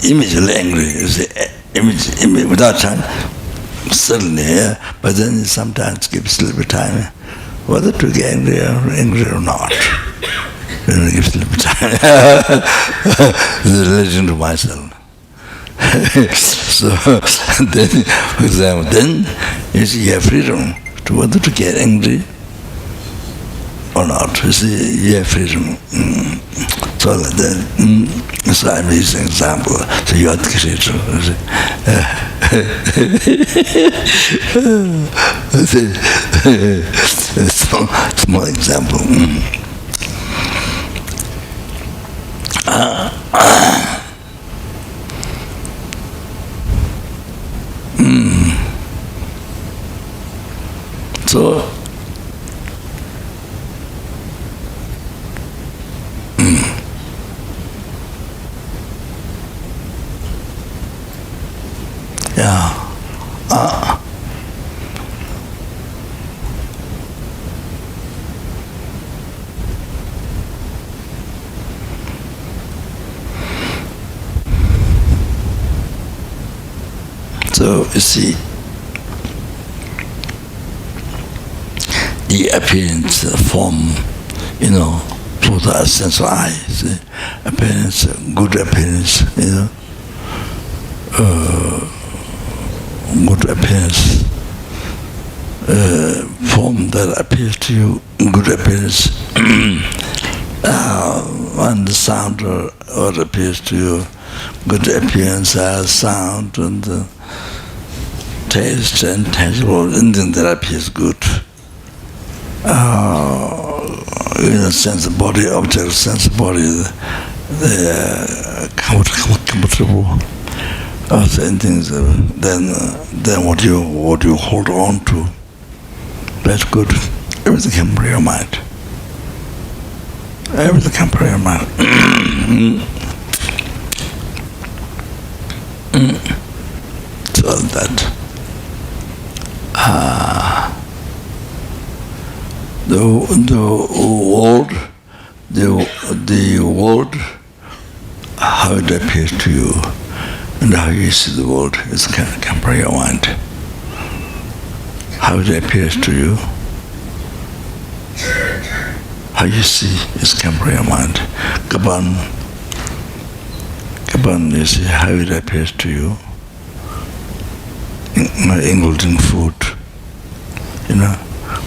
immediately angry, you see, without time, suddenly, but then sometimes gives a little bit time, whether to get angry or not. Then it gives a little bit time. The relation to myself. So, then, for example, then you see, you have freedom to whether to get angry or not. You see, you have freedom. So like that. So I'm using an example. So you are the creator. Small example. So so you see, the appearance, form, through the sense of eye, see, appearance, good appearance, good appearance, form that appears to you, good appearance, and the sound or appears to you, good appearance, sound, and taste and tangible, anything that appears good. Sense of body, object, sense of body, the comfortable, certain things. Then what you hold on to, that's good. Everything can bring your mind. Everything can appear in mind. So that the world, how it appears to you, and how you see the world is can appear in your mind. How it appears to you, how you see is can appear in your mind. Kopan, you see how it appears to you. Including food,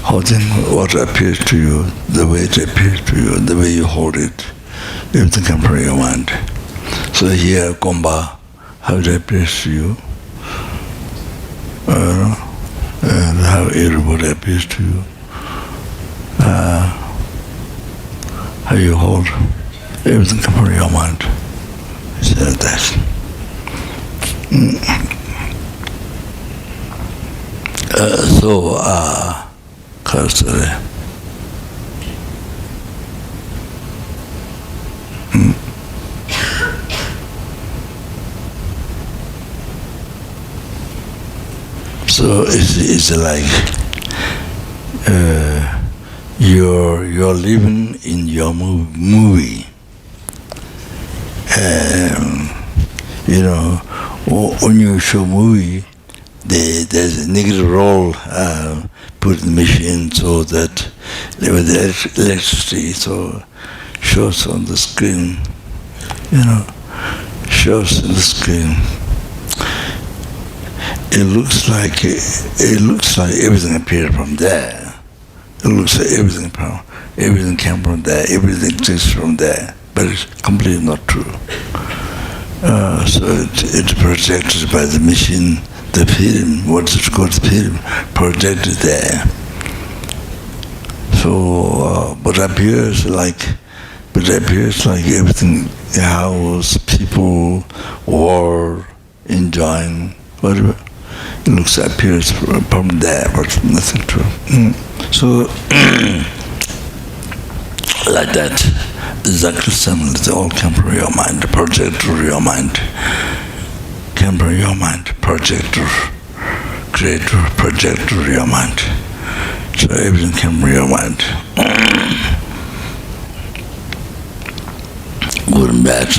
holding what appears to you, the way it appears to you, the way you hold it, everything comes from your mind. So here, Gomba, how it appears to you, and how everybody appears to you, how you hold, everything comes from your mind. He said that. Sorry. So it's like you're living in your movie. When you show movie, there's a negative role put in the machine so that with the electricity, so shows on the screen, shows on the screen. It looks like everything appeared from there. It looks like everything came from there. Everything exists from there, but it's completely not true. So it's projected by the machine. The film, what is called film, projected there. So, but appears like everything, house, people, war, enjoying, whatever. It appears from there, but nothing true. So, like that, exactly similar. They all come from your mind, project through your mind. Come from your mind, projector, creator, projector, your mind. So everything came from your mind. Good and bad.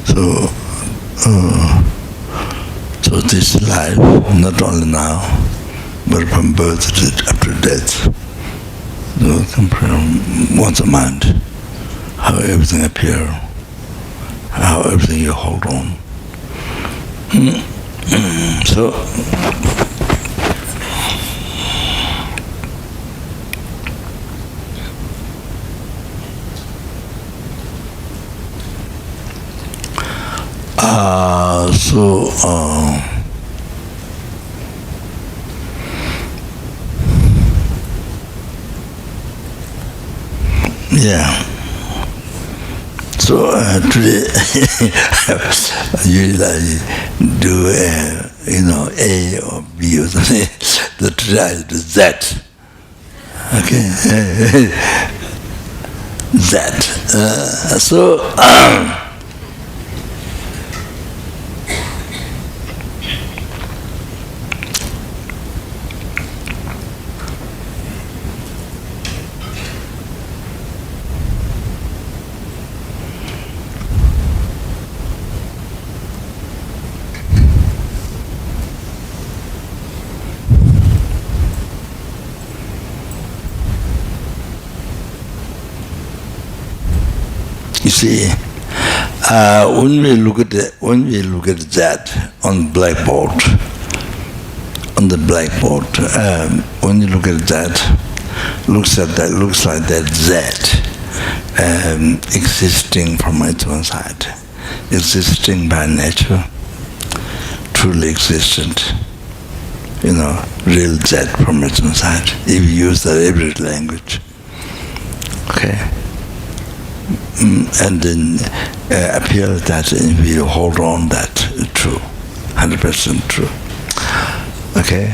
So this life, not only now, but from birth up to death, come from one's mind, how everything appears. How everything you hold on. So, yeah. So today, usually I do A or B or something. But today I do Z. Okay, Z. You see, when we look at that on blackboard, when you look at that, looks like that Z existing from its own side, existing by nature, truly existent. Real Z from its own side. If you use that every language, okay. And then appears that if you hold on, that true, 100% true. Okay.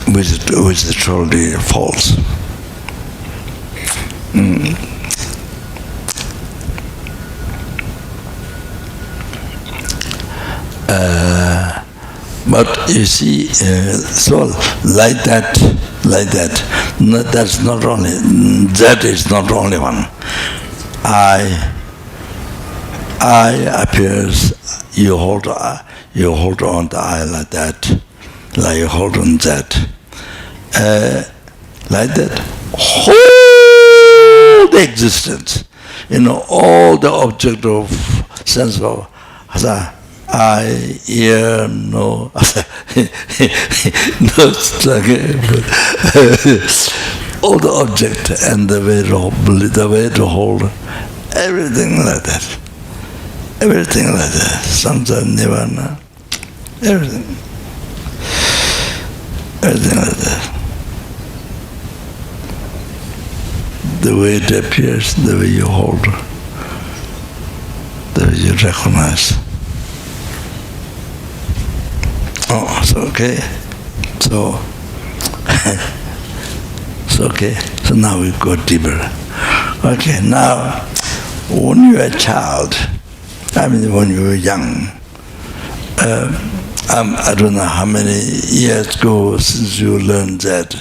which is totally false. But you see, so like that, that's not only, that is not only one. I appears, you hold on the I like that, like you hold on that. Like that, whole the existence, all the object of sense of I, ear, no, no struggle, all the object and the way to hold, everything like that. Everything like that. Samsara, nirvana, everything. Everything like that. The way it appears, the way you hold, the way you recognize. Oh, so okay. So, okay. So now we go deeper. Okay, now, when you are a child, when you were young, I don't know how many years ago since you learned that.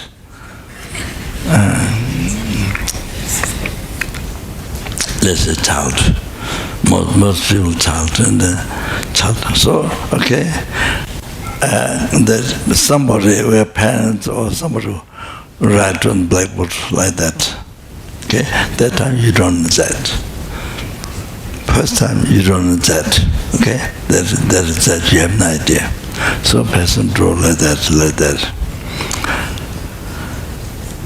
Let's say child. Most people child and child. So, okay, that somebody, where parents or somebody write on blackboard like that. Okay, that time you don't know that. First time you don't know that. Okay, that is that, you have no idea. So a person draw like that.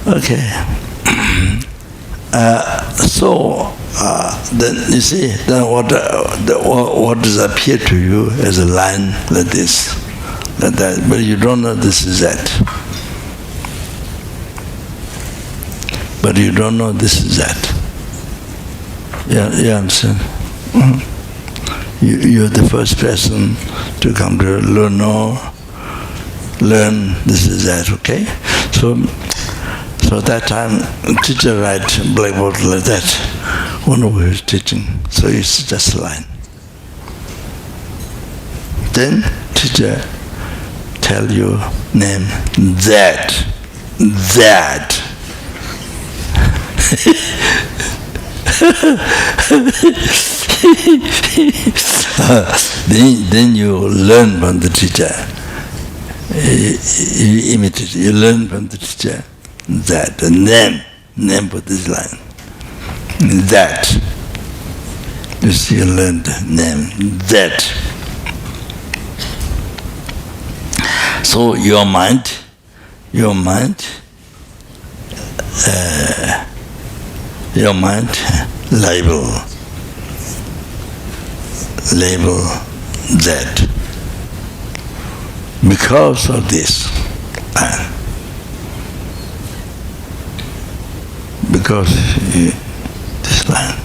Okay. Then you see, then what does appear to you as a line like this, like that, but you don't know this is that. But you don't know this is that. You understand? Mm-hmm. You're the first person to come to learn this is that, okay? So that time, teacher write blackboard like that, one of his teaching, so it's just a line. Then teacher tell you name that. Then you learn from the teacher. You imitate, you learn from the teacher. That, the name for this line. That. You see, you learn the name. That. So your mind, label that. Because of this, because this line,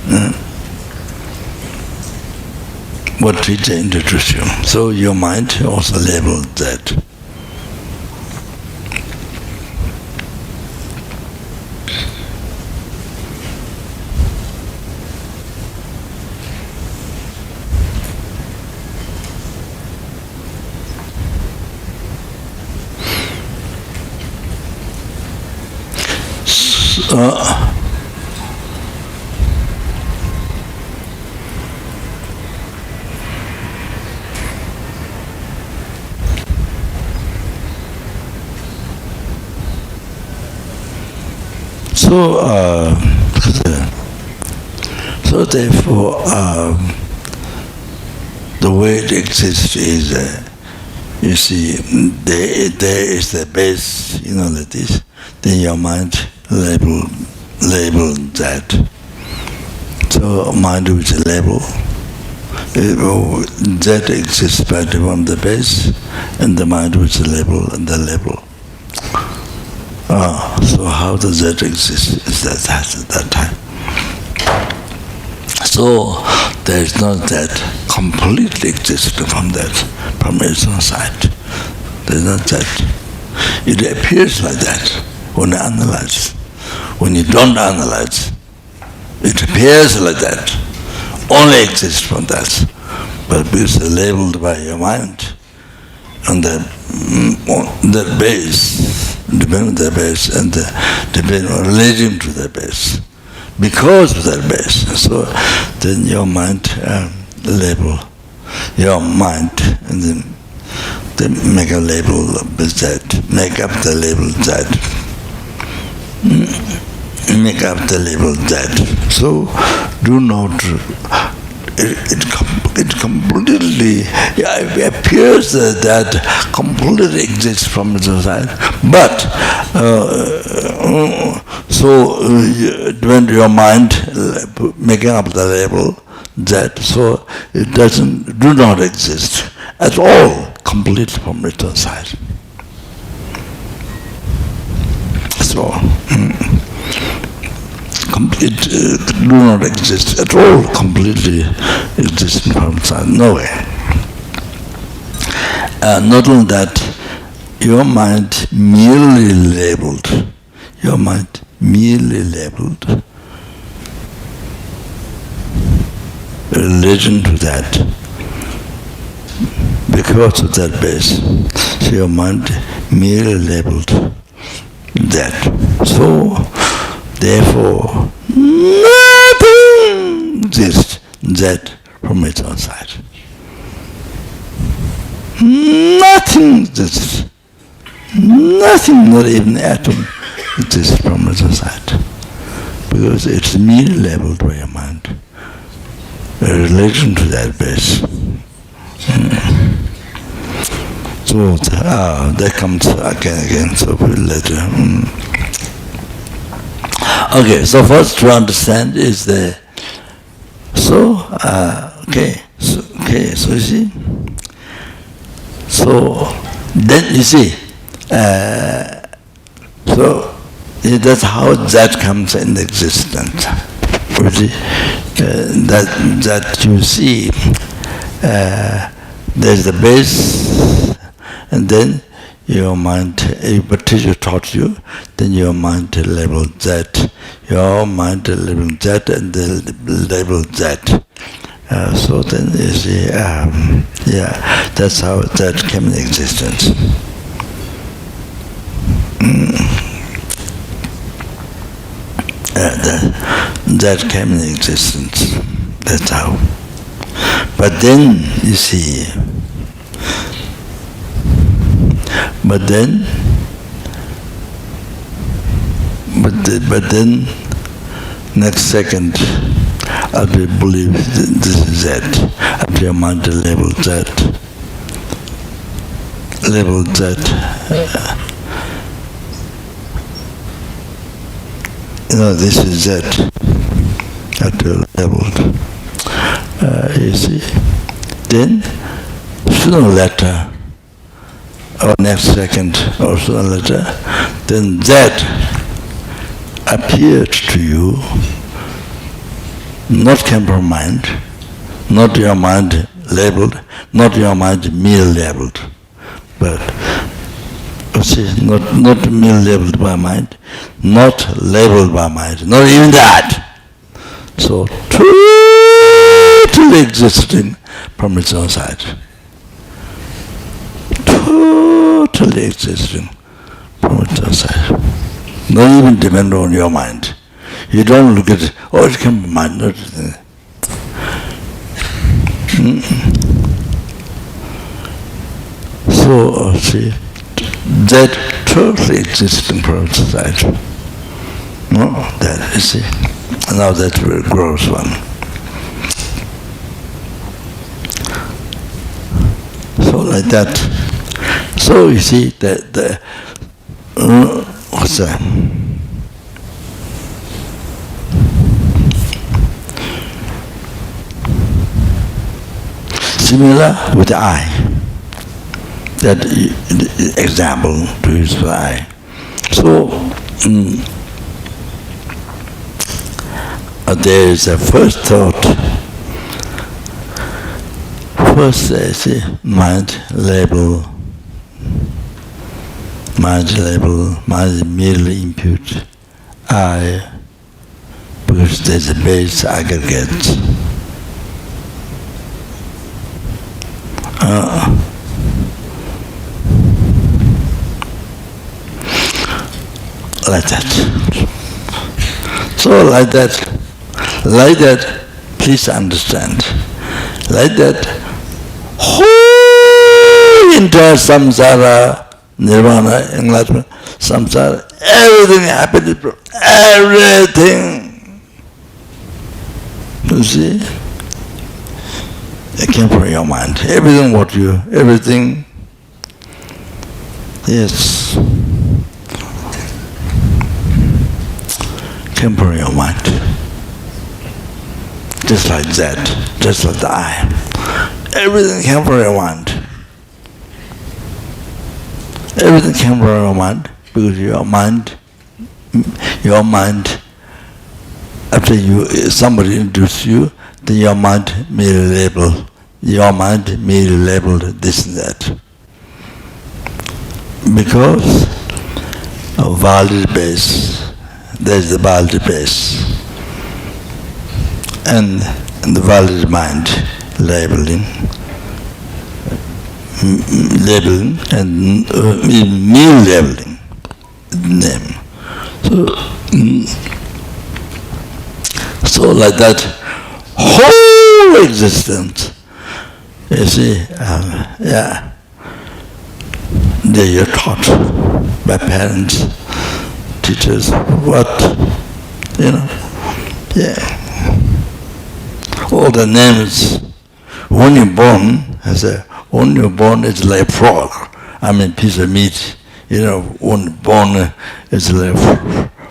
what teacher introduced you. So your mind also labeled that. So therefore, the way it exists is, you see, there is the base, like this. Then your mind label that. So mind which is label, that exists by from the base, and the mind which is label and the label. So how does that exist? Is that at that time? So there is not that completely exists from its own side. There is not that. It appears like that when you analyze. When you don't analyze, it appears like that. Only exists from that. But because it's labeled by your mind, on the base, depending on the base, and depending on relating to the base, because of that base. So then your mind label, your mind, and then they make a label with that, make up the label that, make up the label that. So do not, it completely, it appears that completely exists from the side, but when your mind making up the label that, so it do not exist at all, completely from its own side. So it do not exist at all, completely existing from inside, no way. Not only that, your mind merely labeled, religion to that, because of that base. So your mind merely labeled that. So therefore, nothing exists that from its own side. Nothing exists. Nothing, not even atom, exists from its own side. Because it's merely labeled by your mind. A relation to that base. So that comes again, so later. Okay, so first to understand is the, so you see, so then you see, so that's how that comes in existence. You see, that you see, there's the base, and then your mind, if a teacher taught you, then your mind labeled that, your mind labeled that, and then labeled that. So then you see, that's how that came in existence. That came in existence. That's how. But then you see, but then next second, I believe this is that. After your mind labeled that, this is that. After labeled, you see. Then sooner or later, or next second, or sooner or later, then that appeared to you, not came from mind, not your mind labeled, not your mind merely labeled, but see, not merely labeled by mind, not labeled by mind, not even that. So totally existing from its own side. Totally existing from its own side. Don't even depend on your mind. You don't look at it, oh, it came from mind. So, see, that totally existing from its side. No, that, you see. Now that will grows one. So like that. So you see that what's that? Similar with the eye. That example to use for the eye. So there is a first thought. First, mind label mind label, mind merely impute I, because there's a base aggregate. Like that. So like that, please understand. Like that, whole entire samsara, nirvana, enlightenment, samsara, everything happens, everything. You see? It came from your mind. Everything, yes, came from your mind. Just like that, just like the eye. Everything came from your mind. Everything came from your mind because your mind, after somebody introduced you, then your mind merely labeled this and that. Because of valid base, there's the valid base. And the valid mind labeling and me labeling name. So like that whole existence, you see, you're taught by parents, teachers, all the names. When you're born, it's like a frog. I mean, piece of meat. When you're born, it's like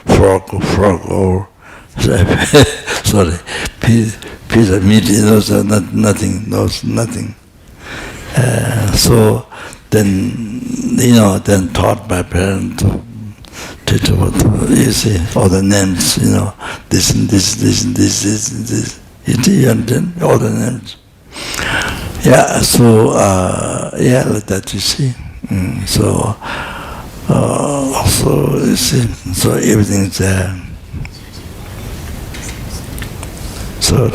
frog, or sorry, piece of meat. So nothing. So then taught by parents, teacher, you see, all the names. This and this. You understand? All the names. Yeah, so, like that, you see. So you see, so everything's there. So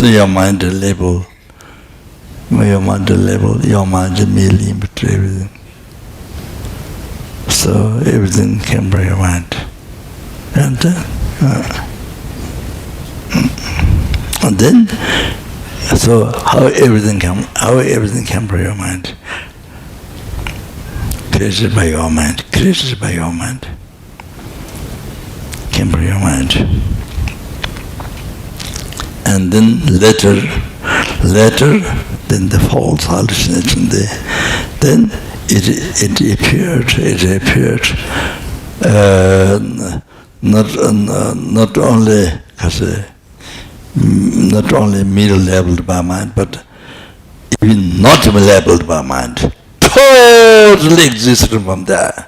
your mind label, your mind merely impute everything. So everything came from your mind. And then, so how everything came from your mind? Created by your mind, came from your mind. And then later, then the false hallucination, then it appeared, not only merely labeled by mind, but even not labeled by mind, totally existing from there.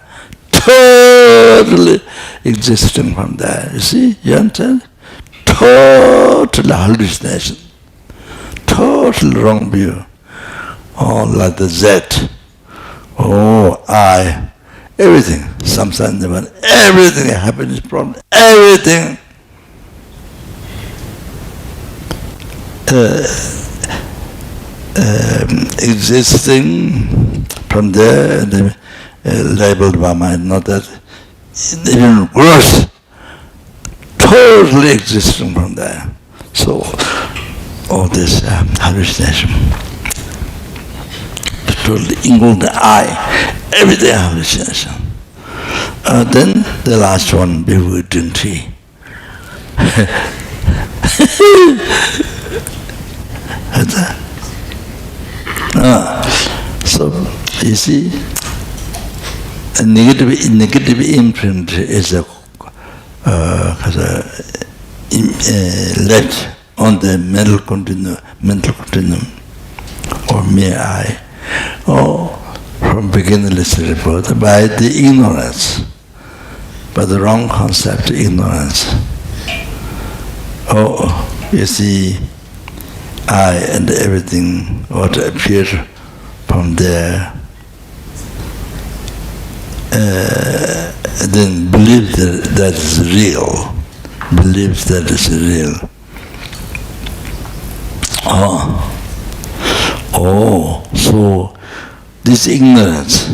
You see, you understand? Total hallucination, total wrong view. Oh, like the Z, I, everything, samsara, nirvana, everything happens from everything. Existing from there, labeled by mind, not that, even worse, totally existing from there. So, all this hallucination, totally including the I, everything hallucination. Then the last one, bewilderment. So you see, a negative imprint is left on the mental continuum, or mere I, or from beginningless report, by the ignorance, by the wrong concept, ignorance. You see, I and everything what appeared from there then believe that that is real. Believes that is real. So this ignorance,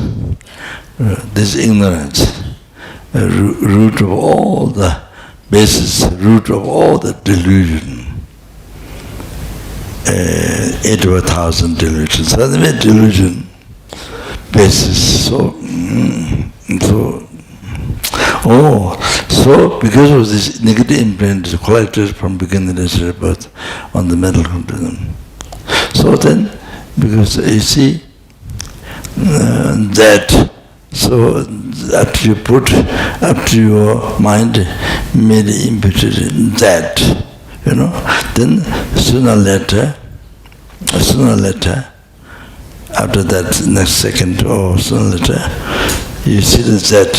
root of all the basis, root of all the delusion, 81,000 delusions. So the delusion basis. So because of this negative imprint is collected from beginning to birth on the mental condition. So then, because you see that, so after you put up to your mind, made imputed that, then sooner or later, after that next second or sooner or later, you see that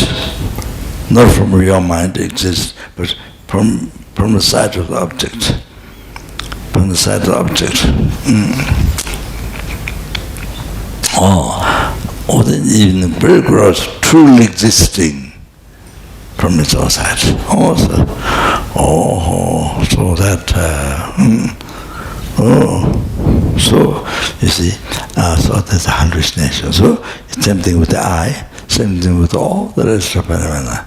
not from your mind exists, but from the side of the object. From the side of the object. Then even the very gross, truly existing from its own side. So you see, so there's a hallucination. So it's same thing with the eye, same thing with all the rest of phenomena.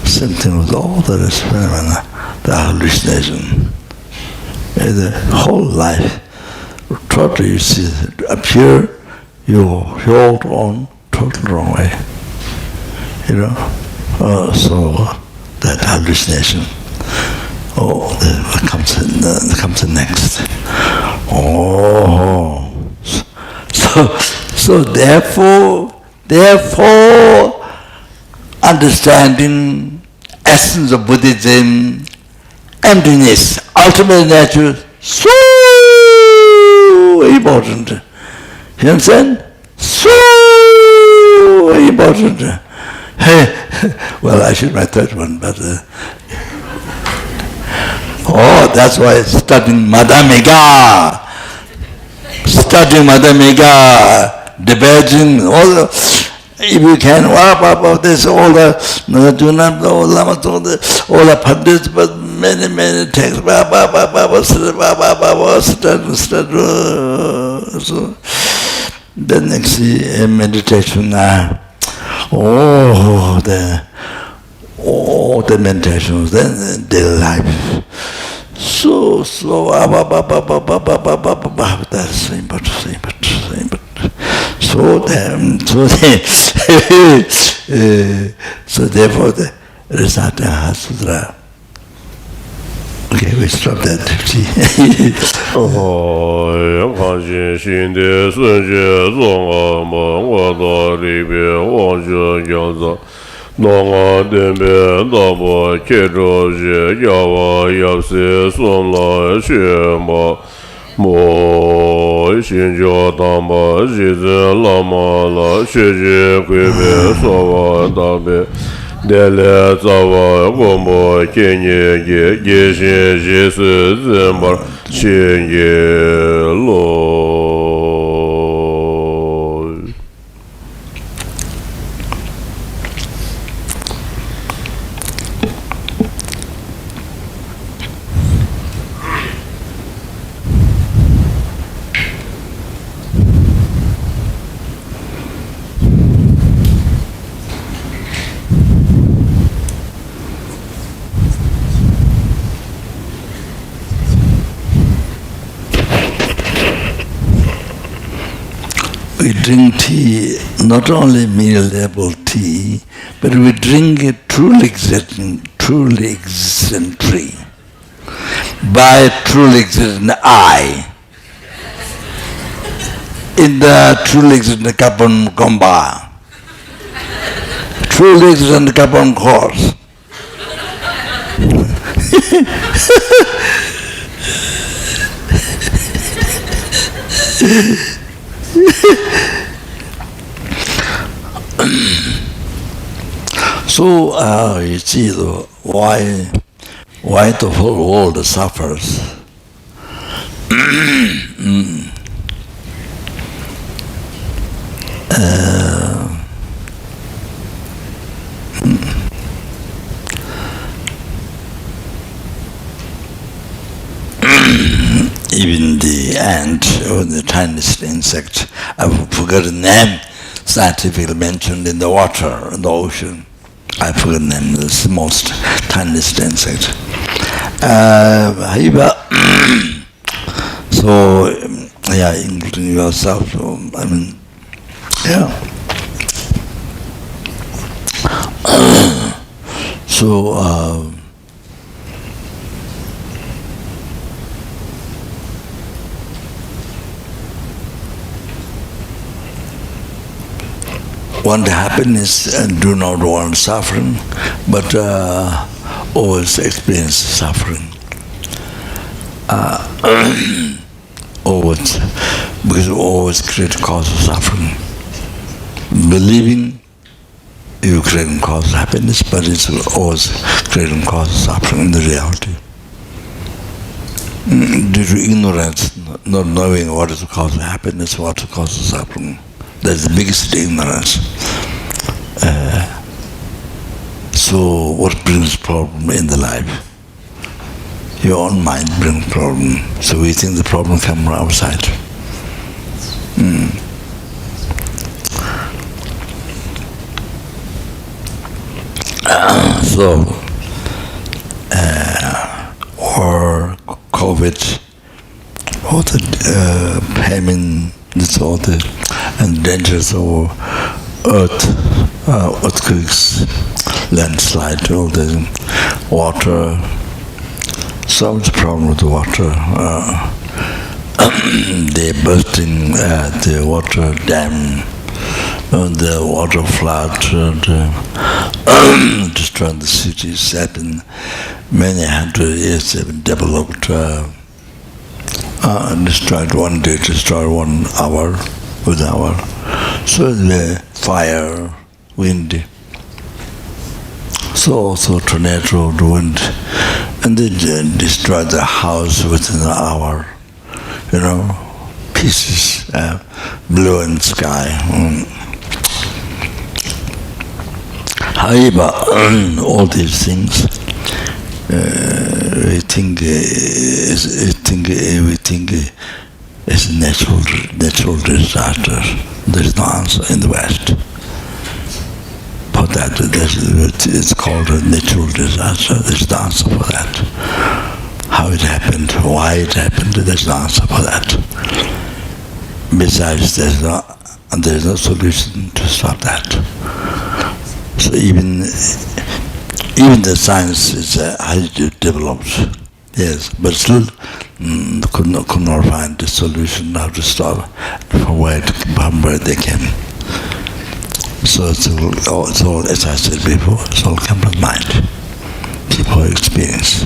Same thing with all the rest of phenomena, the hallucination. The whole life, totally you see appear, you hold on totally wrong way. So that hallucination. Then comes the next. So therefore, understanding essence of Buddhism, emptiness, ultimate nature, so important. You understand? So important. Well, I should my third one, but that's why studying Madhyamika, debating all the, if you can, about this, all the all the pundits, but many texts, so then next meditation, the meditations, then daily life. So slow, that's so important. So therefore the result of Sutra. Okay, we stop that. Dele zawa gomo kenye ge shen je se zembar shen ye lo. We drink tea, not only mere label tea, but we drink a truly existent tree. By truly existent I. In the truly existent Kopan Gomba. Truly existent Kopan course. So you see why the whole world suffers. even the ant or the tiniest insect, I forgot the name, scientifically mentioned in the water, in the ocean. I forgot the name, it's the most tiniest insect. So, yeah, including yourself, so, I mean, yeah. So, want happiness and do not want suffering, but always experience suffering. Always, because always create cause of suffering. Believing you creating cause of happiness, but it's always creating cause of suffering in the reality. Due to ignorance, not knowing what is the cause of happiness, what is the cause of suffering. That's the biggest ignorance. So what brings problem in the life? Your own mind brings problem. So we think the problem comes from outside. So, or COVID, all the famine, it's all the and dangers of earthquakes, landslide, all the water. So much problem with the water. They're bursting the water dam, the water flood, destroying the cities. Happened many hundred years. They've developed, destroyed one day, destroyed 1 hour with hour. So the fire, wind. So also tornado, the wind, and they destroyed the house within an hour. You know, pieces, blue and sky. However, all these things, we think everything is natural disaster. There is no answer in the West. For that, it's called a natural disaster. There's no answer for that. How it happened, why it happened, there's no answer for that. Besides, there's no solution to stop that. So even the science is highly developed, yes, but still could not find the solution how to stop from where they came. So it's all, as I said before, it's all come from the mind. People experience.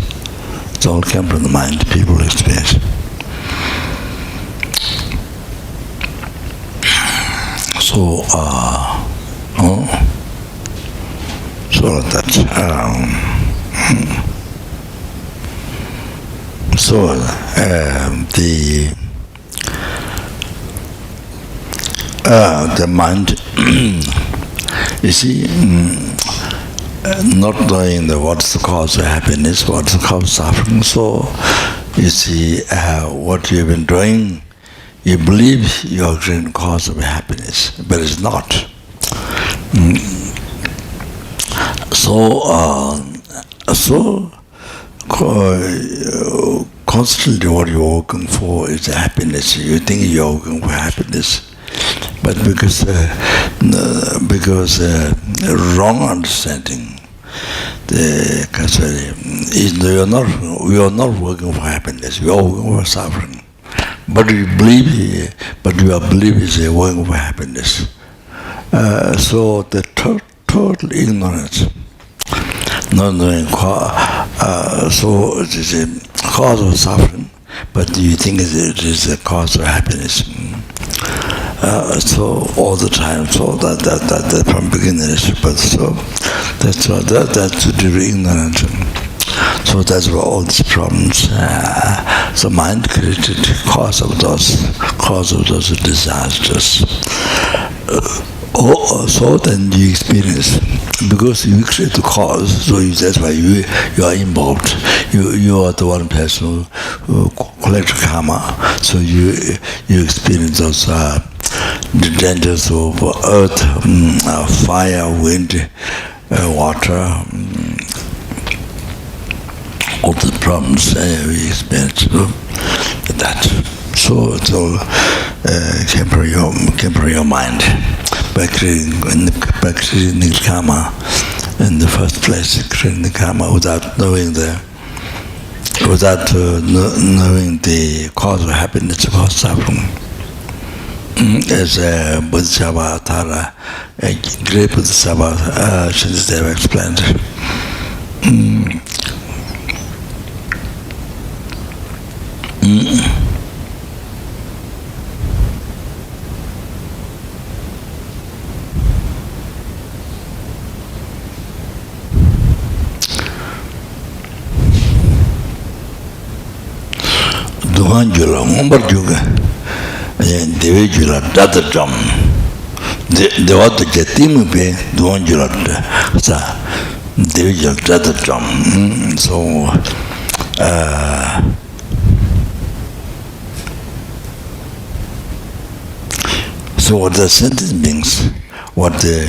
It's all come from the mind. People experience. So, so that. The mind. You see, not knowing what's the cause of happiness, what's the cause of suffering. So, you see, what you've been doing, you believe you're creating cause of happiness, but it's not. So constantly what you're working for is happiness. You think you're working for happiness. But because wrong understanding, we are not working for happiness. We are working for suffering. But your belief is working for happiness. So the total ignorance, not knowing so it is a cause of suffering, but you think it is a cause of happiness. So all the time, so that from beginning, but so that's due to ignorance. So that's why all these problems. So mind created cause of those disasters. so then you experience, because you create the cause, so that's why you are involved. You are the one person who collects karma, so you experience those the dangers of earth, fire, wind, water, all the problems we experience. So it's all came from your mind by creating the karma in the first place, creating the karma without knowing the cause of happiness, cause of suffering. As bodhicitta Tara, a great bodhisattva, Shantideva explained. Duhan jula, ngombar juga, dewi jula, dada jam. Dewa tu jatimu pe duhan jula, sa dewi jula dada jam. So what the sentient beings, what they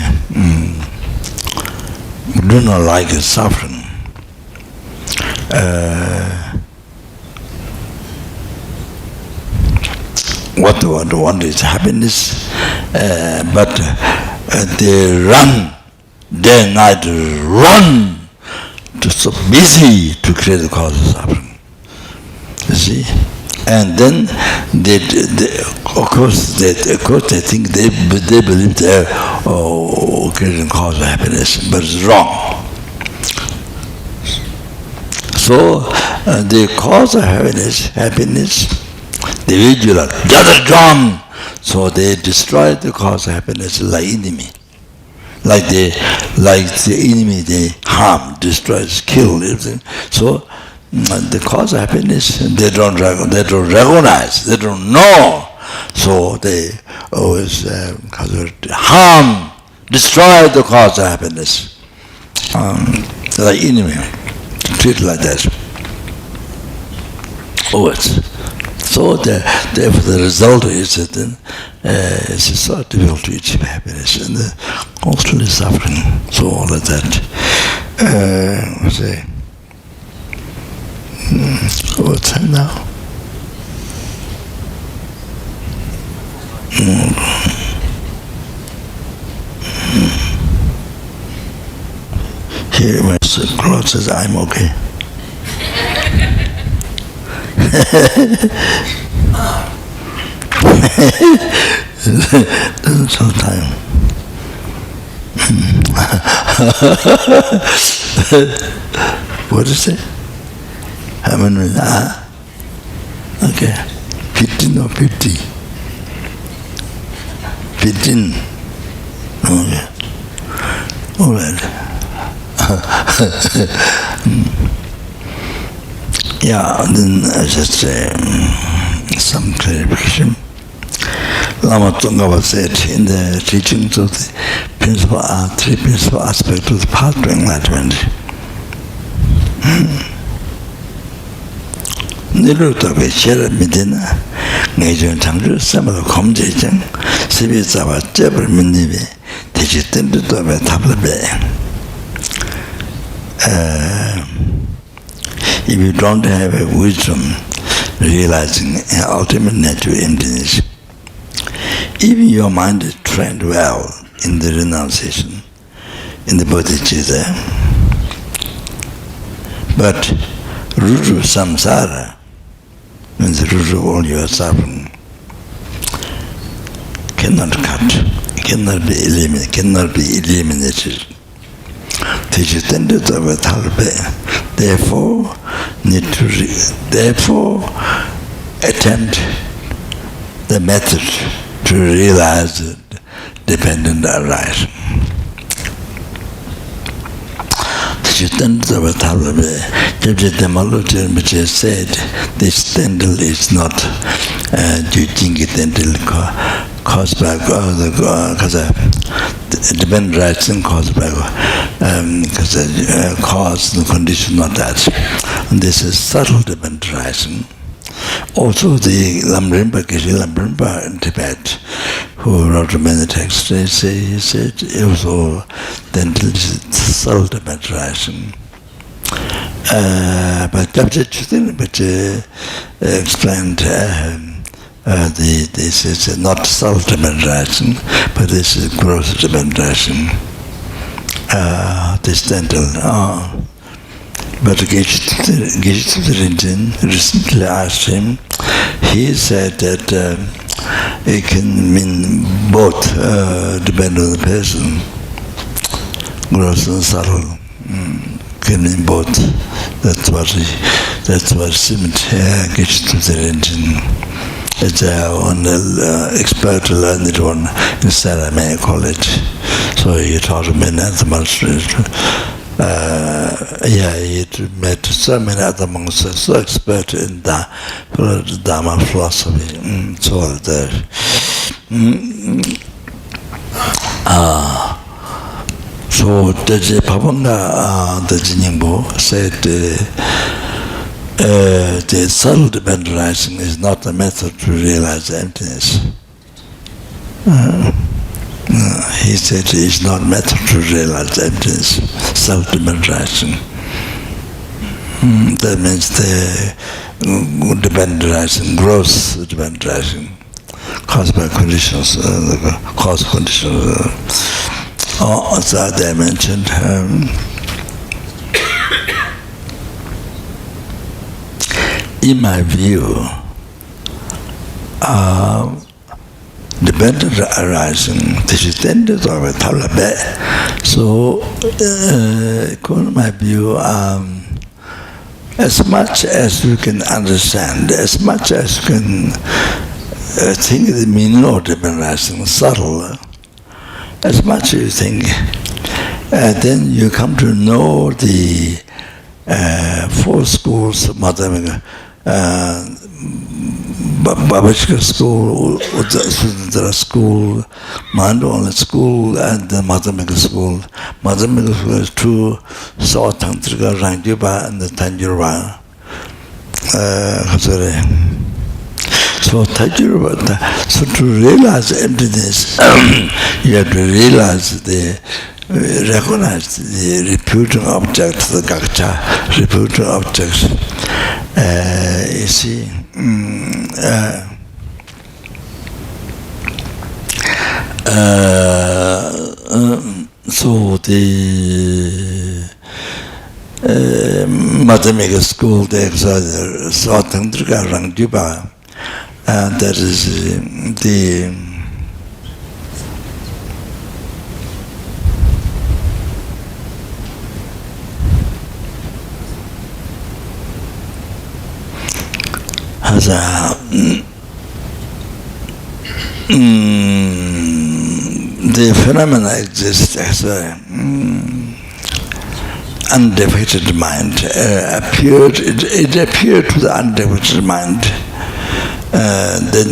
do not like is suffering. What they want is happiness, but they run, day and night run, just so busy to create the cause of suffering. You see? And then of course they think they believe they're creating cause of happiness, but it's wrong. So the cause of happiness, the visual, gather John. So they destroy the cause of happiness like enemy. Like the enemy they harm, destroys, kill, everything. So the cause of happiness they don't recognize, they don't know. So they always harm, destroy the cause of happiness. Like enemy, treat like that. Always. So therefore the result is that it's so difficult to achieve happiness and constantly suffering. So all of that. What's that now? Here my clothes says I'm okay. Doesn't show time. What is it? How many minutes? Okay. 15 or 50? 15. Okay. All right. Yeah, then just some clarification. Lama Tsongkhapa said in the teachings of the three principal aspects of the path to enlightenment. Niruta Shera Medina, Najan Tangu, some of the Comjang, Sibizava, Jabber Minive, Tijitin to the Tabla. If you don't have a wisdom realizing an ultimate nature emptiness, even your mind is trained well in the renunciation, in the bodhicitta, but root of samsara, means the root of all your suffering, cannot cut, cannot be eliminated. Therefore, attempt the method to realize the dependent arising. Which has said this tendril is not caused by the dependent rising caused by cause and condition, not that. And this is subtle dependent rising. Also, the lamrim in Tibet, who wrote many texts, he said it was all then subtle dependent rising. But explained this is not self-demonstration, but this is gross demonstration. This dental. But Geshe recently asked him, he said that it can mean both, depending on the person, gross and subtle. Can mean both. That's what seemed Geshe. It's one expert learned it on in Sarah College. So he taught many at the monastery. He met so many other monks, so expert in Dharma philosophy. So there. So the Papanga, the Jinimbo said the subtle dependent rising is not a method to realize emptiness. He said it's not a method to realize emptiness, self-dependent rising. That means the dependent rising, gross dependent rising, caused by conditions, cause conditions. As I mentioned, in my view, dependent arising, this is tended over Talabe. So, in my view, as much as you can understand, as much as you can think the meaning of dependent arising subtle, as much as you think, then you come to know the four schools of Madhyamika, Babachika school, Sudhara school, Mandala school, and the Madhyamika school. Madhyamika school is two, South Tantrika, Rangjiba, and the Tanjirva. So to realize emptiness, you have to realize recognize the reputing object, the gakcha, reputing objects. You see, so the Madhyamika school, the South Tantrika Rangjiba, that is the has the phenomena exists as a undefeated mind. It appeared to the undefeated mind. Then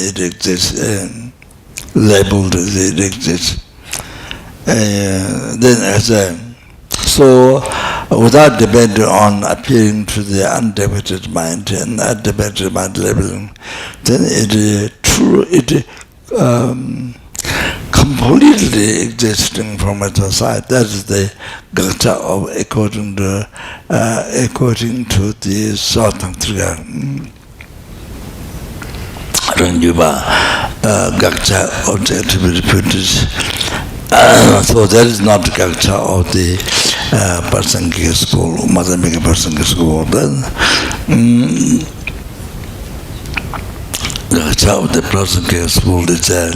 it exists, labeled it exists. Then as a so without depending on appearing to the undefeated mind and undefeated mind labeling, then it completely existing from its side. That is the gata of according to the Swatantrika Rangyuba gata objectively reputed. So that is not gata of the Parsangika school, Madhyamika Parsangika school. Then of the Parsangika school is that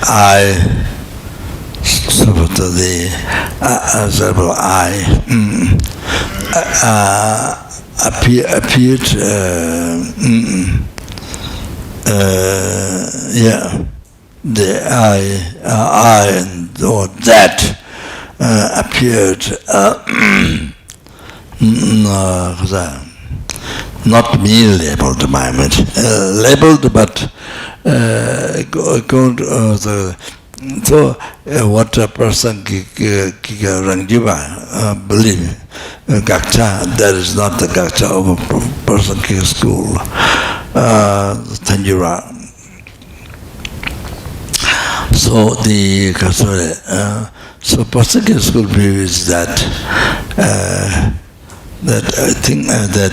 I, the observable I, appeared. The I or that appeared not me labeled by mind, labeled but so what a person believe Gakcha, that is not the Gakcha of a person school, Tanjura. So the so person school view is that that I think that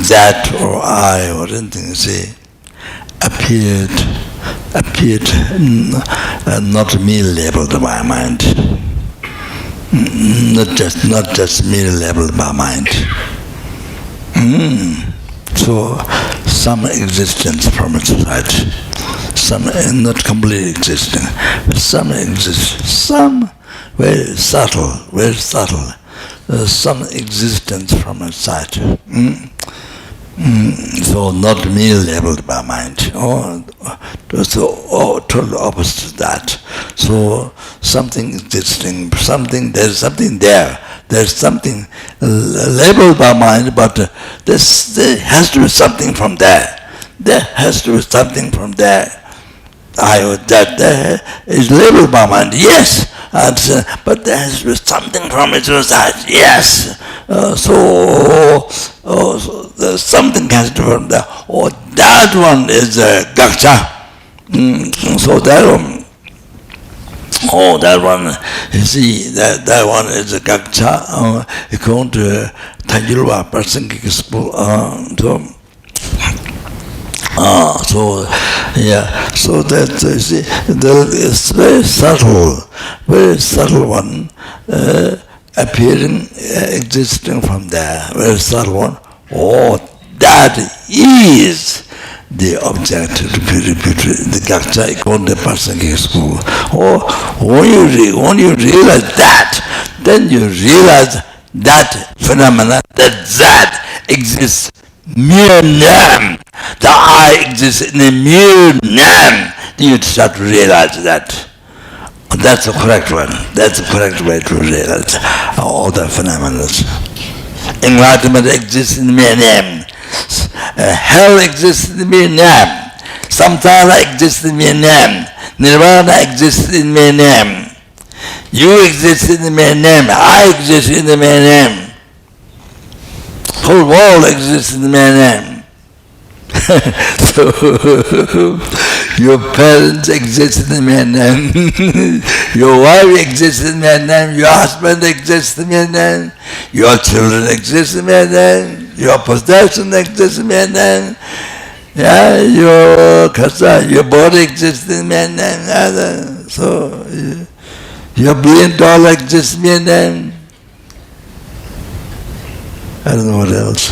that or I or anything appeared not me labeled by mind, not just me labeled by mind. So some existence from its side, some not completely existing, but some exist, some very subtle, some existence from its side. So not me labeled by mind. So total opposite to that. So something existing, there's something there. There's something labeled by mind, but there has to be something from there. There has to be something from there. That there is labeled by mind, yes. But there has to be something from its side, yes. So something has to be from there. Oh, that one is Gakcha. So that one, that one, you see, that one is a Gakcha. According to Tanjilwa, person so that you see, there is very subtle one appearing, existing from there, very subtle one. Oh, that is the object to be repeated, the Gakcha, according to person school. Oh, when you realize that, then you realize that phenomena, that exists mere name. The I exists in a mere name. Then you start to realize that. That's the correct one. That's the correct way to realize all the phenomena. Enlightenment exists in mere name. Hell exists in mere name. Samsara exists in mere name. Nirvana exists in mere name. You exist in the mere name. I exist in the mere name. Whole world exists in the mere name. So your parents exist in the mere name. Your wife exists in the mere name. Your husband exists in the mere name. Your children exist in the mere name. Your possession exists in the mere name. Yeah, your body exists in the mere name. So your $1 billion exists in the mere name. I don't know what else.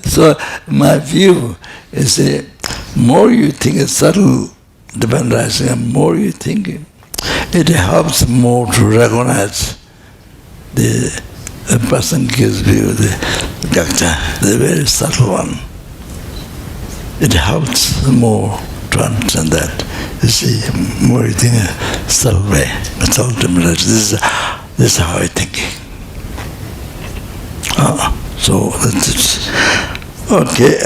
So my view is that more you think of subtle divine rising, more you think it helps more to recognize the person gives view, the Gakcha, the very subtle one. It helps more to understand that. You see, more you think a subtle way, a subtle dimension. This is how I think. So that's it. Okay.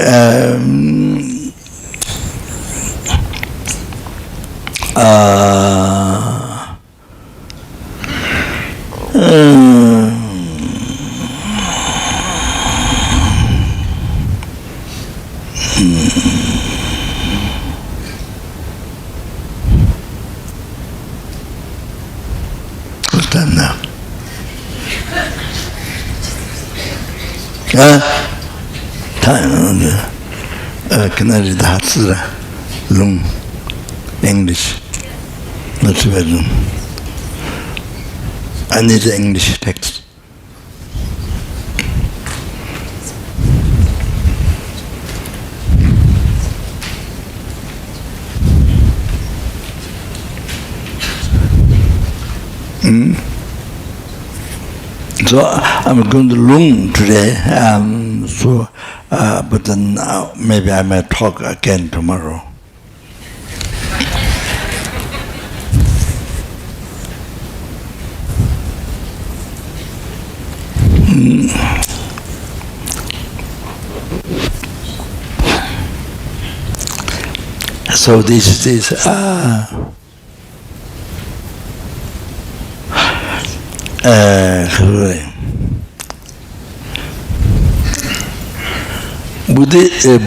What's time now? Time. Can I read the Hatsura? Lung. English. Not Tibetan. I need the English text. So I'm going to Lung today. So, but then maybe I might talk again tomorrow. So this is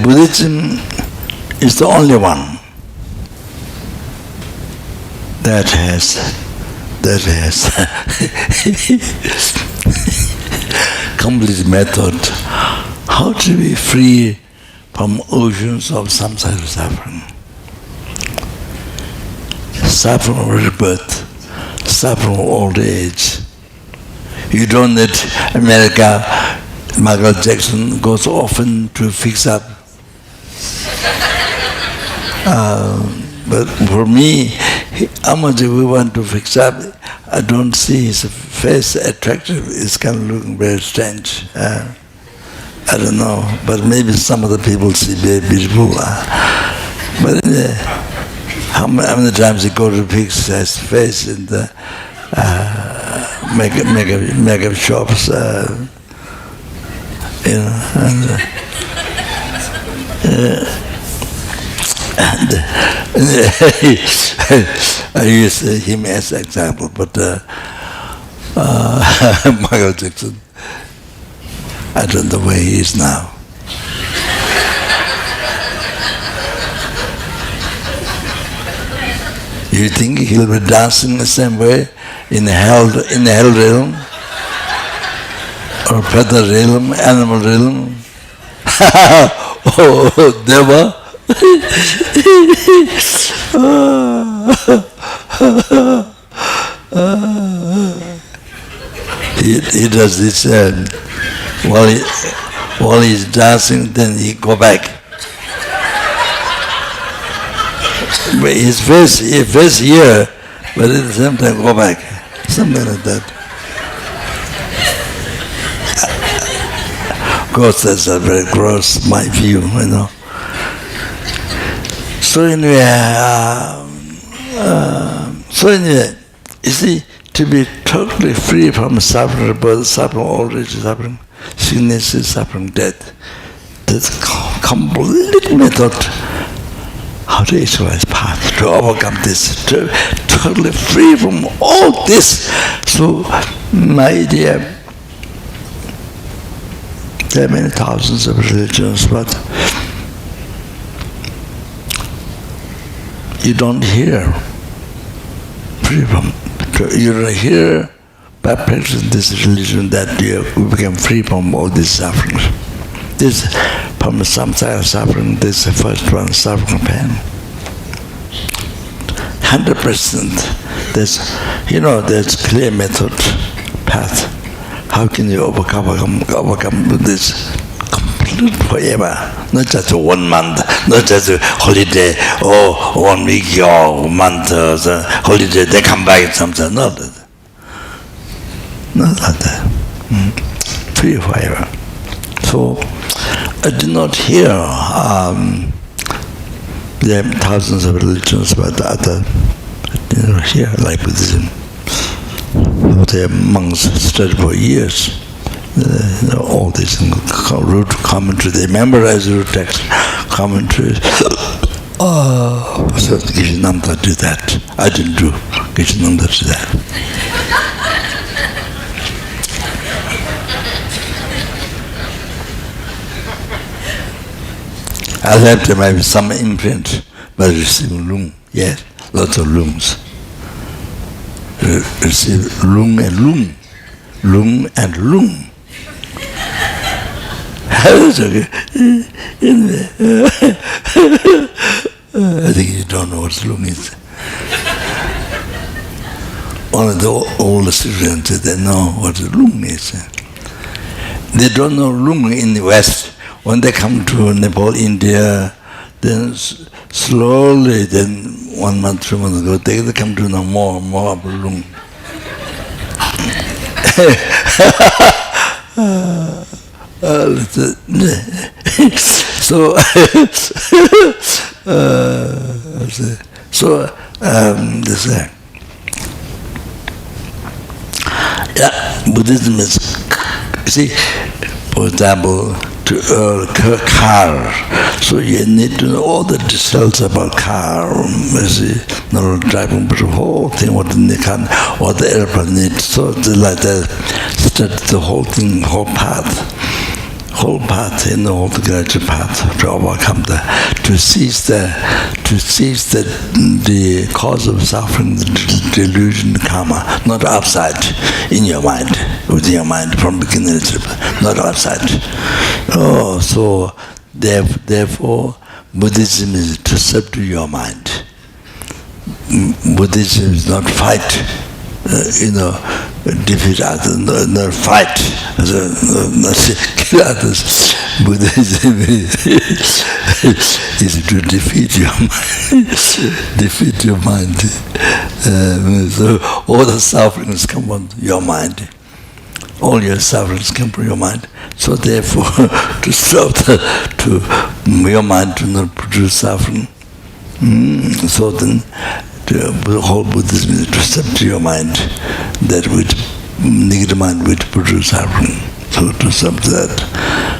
Buddhism is the only one that has complete method how to be free from oceans of samsara suffering. Suffering of rebirth, suffering of old age. You don't need America. Michael Jackson goes often to fix up. But for me, how much we want to fix up, I don't see his face attractive. It's kind of looking very strange. I don't know, but maybe some other people see very beautiful. But how many times he go to fix his face in the makeup shops, you know, and I use him as an example, but Michael Jackson, I don't know where he is now. You think he'll be dancing the same way in the hell realm, or feather realm, animal realm? Oh, Deva. He does this while he's dancing, then he go back. But his face here, but at the same time go back. Something like that. Of course, that's a very gross, my view, you know. So anyway, you see, to be totally free from suffering, birth, suffering, old age, suffering, sickness, suffering, death, that's complete method how to exercise path, to overcome this, to totally free from all this. So, my idea, there are many thousands of religions, but you don't hear free from. You don't hear by practicing this religion that you become free from all these sufferings. This from samsara suffering, this is the first one, suffering pain. 100%. There's clear method, path. How can you overcome this complete forever? Not just 1 month, not just a holiday, or 1 week or month or holiday, they come back and something. Not like that. Free forever. So I did not hear there are thousands of religions, but other here, like Buddhism. The monks studied for years. All this root commentary, they memorize root text, commentaries. So Geshe-Namda did that. I didn't do. Geshe-Namda did that. I left there maybe some imprint by receiving lung. Yes, lots of lungs. Receive lung and lung. Lung and lung. That's okay. I think you don't know what lung is. Only the old students, they know what lung is. They don't know lung in the West. When they come to Nepal, India, then slowly, then 1 month, 2 months ago, they come to know more of lung. this Buddhism is, you see, for example, to earn car, so you need to know all the details about car, you see, not driving, but the whole thing, what the can, what the airplane needs, so like that, start the whole thing, whole path, in the whole gradual path to overcome to seize the cause of suffering, the delusion, karma, not outside, in your mind, within your mind, from beginning to not outside. Oh, so therefore, Buddhism is to subdue your mind. Buddhism is not fight, defeat others, not fight, not kill others. Buddhism is to defeat your mind, defeat your mind. So all the sufferings come from your mind. All your sufferings come from your mind. So therefore, to stop your mind to not produce suffering. So then, the whole Buddhism is to subdue your mind, that which negative mind which produces suffering. So to subdue that.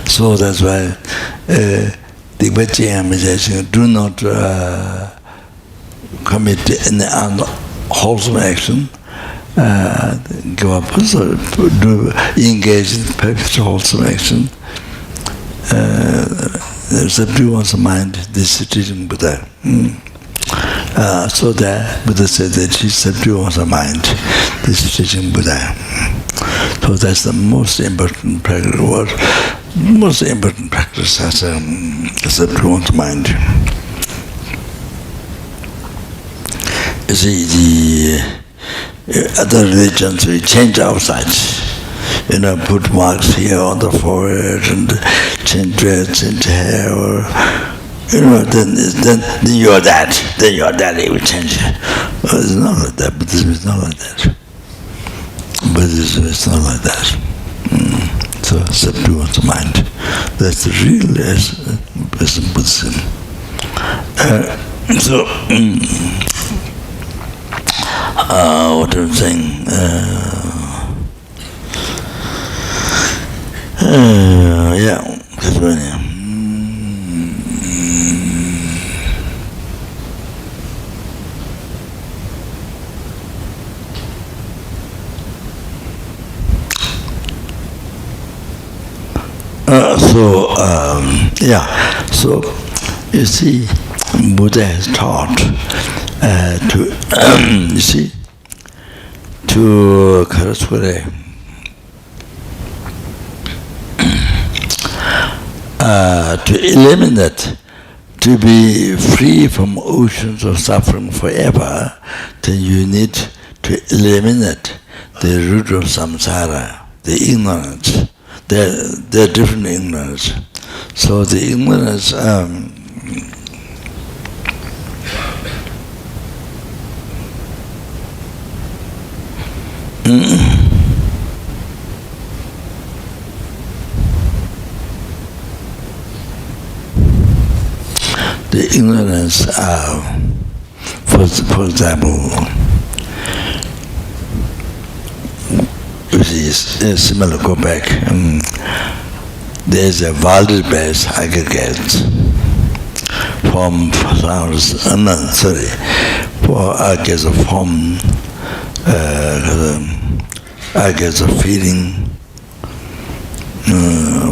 So that's why the Vajrayana is saying, do not commit any unwholesome action. Give up, so engage in perfect wholesome action. Subdue one's mind. This is teaching Buddha. So that Buddha said that he subdue one's mind. This is teaching Buddha. So that's the most important practice. Most important practice as subdue one's mind. You see, the other religions we change outside. Put marks here on the forehead and change dress, change hair, or then you're that. Then you're that. It will change. Well, it's not like that. Buddhism is not like that. Buddhism is not like that. So subdue one's mind. That's the real Buddhism. What I'm saying. That's right. So you see, Buddha has taught to eliminate, to be free from oceans of suffering forever, then you need to eliminate the root of samsara, the ignorance. There are different ignorance. So the ignorance the ignorance for example, which is similar, go back, there's a world-based aggregate from sounds, for aggregates of form, aggregates of feeling,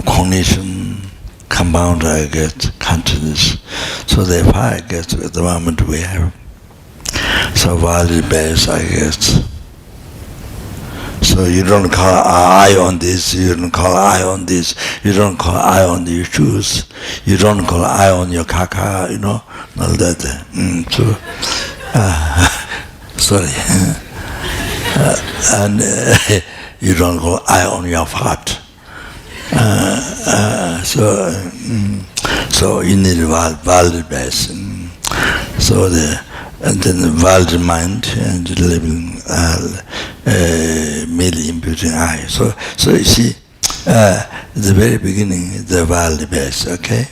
cognition, compound aggregates, consciousness. So there are 5 aggregates at the moment we have. So world-based aggregates. So you don't call eye on this, you don't call eye on this, you don't call eye on your shoes, you don't call eye on your caca, all that. Sorry. And you don't call eye on your fart. So you need a valid base. And then the valid mind and the living merely imputed eye. So you see, the very beginning, the world base, okay?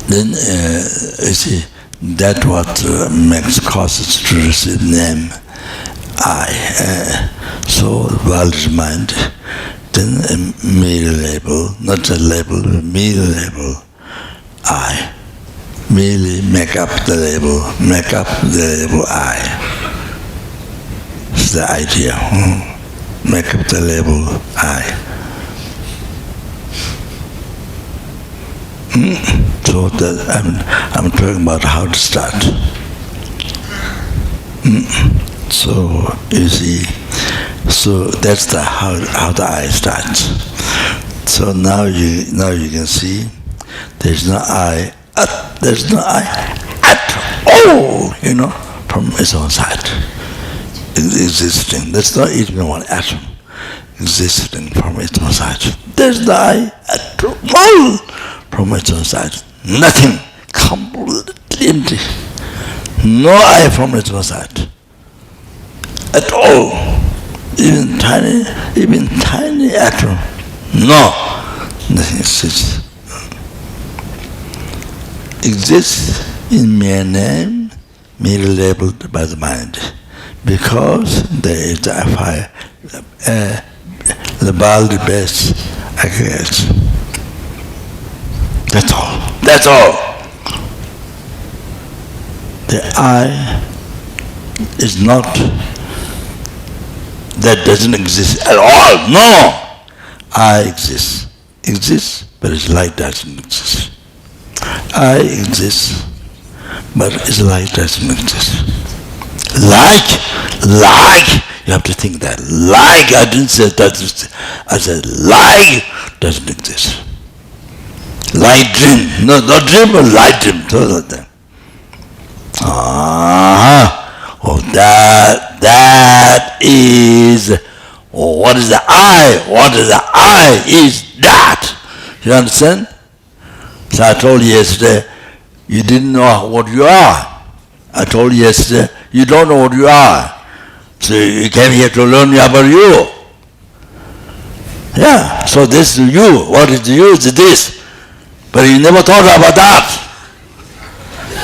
Then, you see, that what makes causes to receive name, I. So, world is mind. Then a mere label, not a label, mere label, I. Merely make up the label I. It's the idea. Make up the label I. So that I'm talking about how to start. So you see, so that's the how the I starts. So now you can see there's no I at all, from its own side. Existing. That's not even one atom existing from its own side. There's no I at all from its own side. Nothing. Completely empty. No I from its own side. At all. Even tiny atom. No. Nothing exists. Exists in mere name, merely labeled by the mind. Because there is the fire, the body base aggregates. That's all. That's all. The I is not, that doesn't exist at all. No! I exists. Exists, but its light doesn't exist. I exist, but its light doesn't exist. Like, you have to think that. Like, I didn't say that, I said like doesn't exist. Light dream, no, not dream, but light dream, those are them. Oh, that is, what is the I? What is the I is that. You understand? So I told you yesterday, you didn't know what you are. I told you yesterday, you don't know what you are. So you came here to learn about you. Yeah, so this is you. What is you is this. But you never thought about that.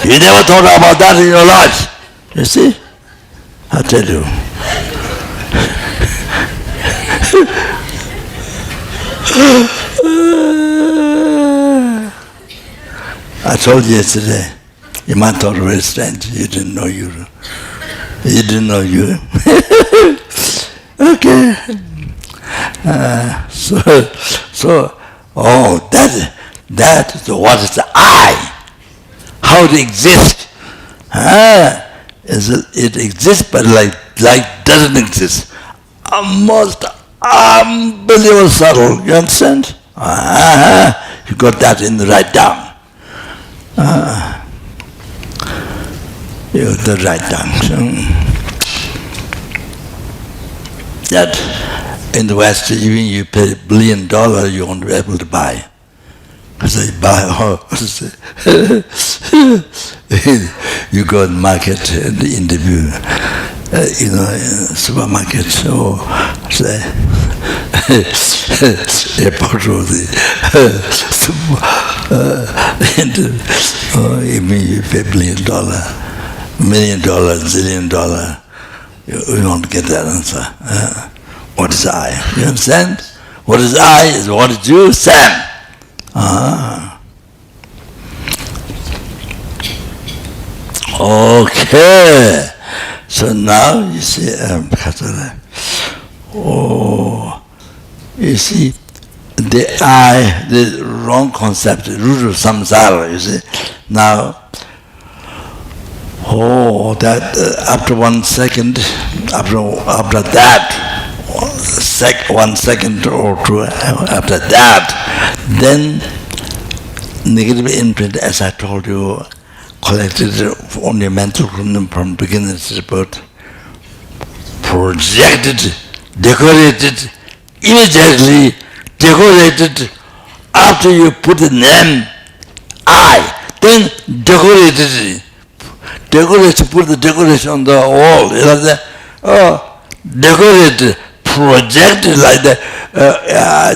You never thought about that in your life. You see? I tell you. I told you yesterday, you might thought it was strange. You didn't know you. You didn't know you. Okay. That is what is the I? How it exists? It exists, but like doesn't exist. Most unbelievable subtle. You understand? You got that in the right down. You got the right down. That in the West, even you pay $1 billion, you won't be able to buy. Because they buy, you go to the market, the interview, supermarket, or say, airport or the even you pay $1 billion, $1 million, $1 zillion, you won't get that answer. What is I? You understand? What is I is what is you, Sam. Okay. So now you see, you see, the I, the wrong concept, the root of samsara, you see. Now, that after 1 second, after that, 1 second or two after that, then negative imprint, as I told you, collected on your mental kingdom from beginning to birth, projected, decorated, immediately decorated after you put the name I, then decorated, put the decoration on the wall, decorated, projected like that.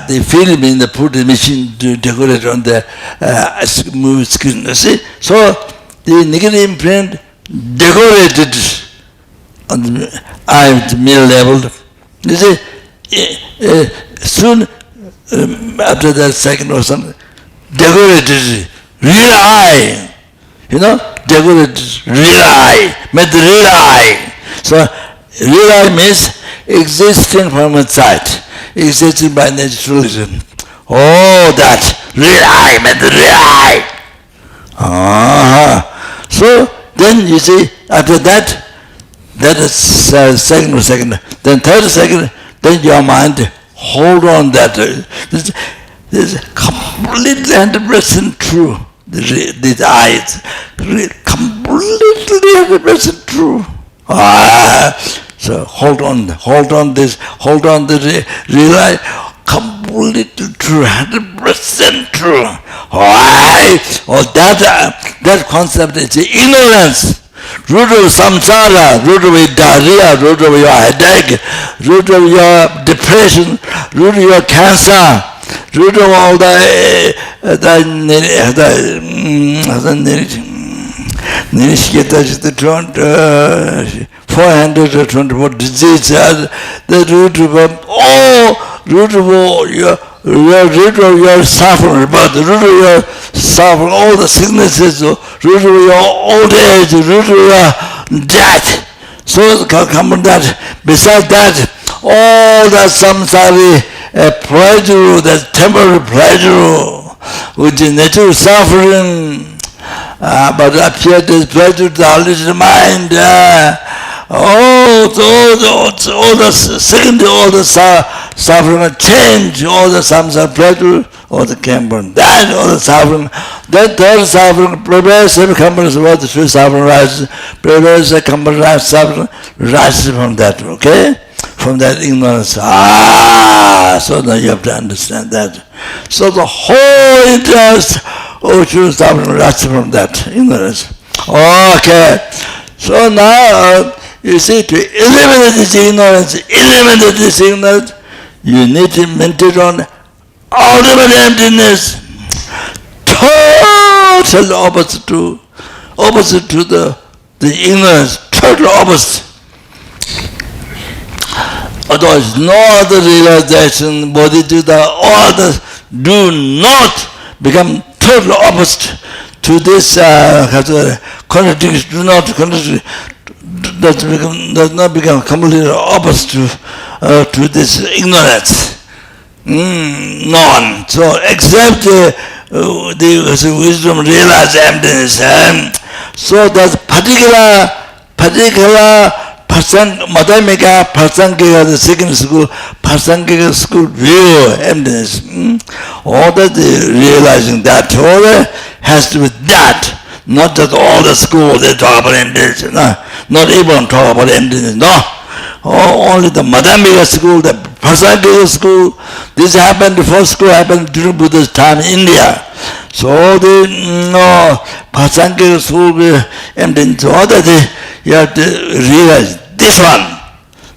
The film in the put the machine to decorate on the movie screen. You see, so the negative imprint decorated on the eye middle level. You see, soon after that second or something, decorated real eye. You know, decorated real eye, made the real eye. So real eye means existing from inside, existing by naturalism. Oh, that real eye, made the real eye. So then you see, after that, that is second, then third second, then your mind hold on that. This is completely 100% true. These eyes, completely 100% true. So hold on this, real eye, completely true, 100% true. That concept is ignorance. Root of samsara, root of your diarrhea, root of your headache, root of your depression, root of your cancer, root of all the 424 diseases, the root of all, root of your suffering, but the root of your suffering, all the sicknesses, root of your old age, root of your death. So come on that. Besides that, all the samsara pleasure, the temporary pleasure, which is natural suffering, but appeared as pleasure to the hallucination mind. All the second, all the suffering change, all the samsara pleasure, all the came from that, all the suffering. That third suffering, progressive comes about the true suffering rises, progressive comes suffering rises from that, okay? From that ignorance. So now you have to understand that. So the whole interest of true suffering rises from that ignorance. Okay. So now, you see, to eliminate this ignorance, you need to meditate on ultimate emptiness, total opposite to the ignorance, total opposite. Otherwise, no other realization, bodhicitta, all others do not become total opposite to this contradiction, does not become completely opposite to this ignorance. None. So except the wisdom realize emptiness. So that particular Madhyamika Prasangika, the second school, Prasangika school view emptiness. All that realizing that, all that has to be that. Not just all the school they talk about emptiness. No, not even talk about emptiness. No. Only the Madhyamika school, the Prasangika school. This happened, the first school happened during Buddha's time in India. So the Prasangika school emptiness. All that you have to realize. This one,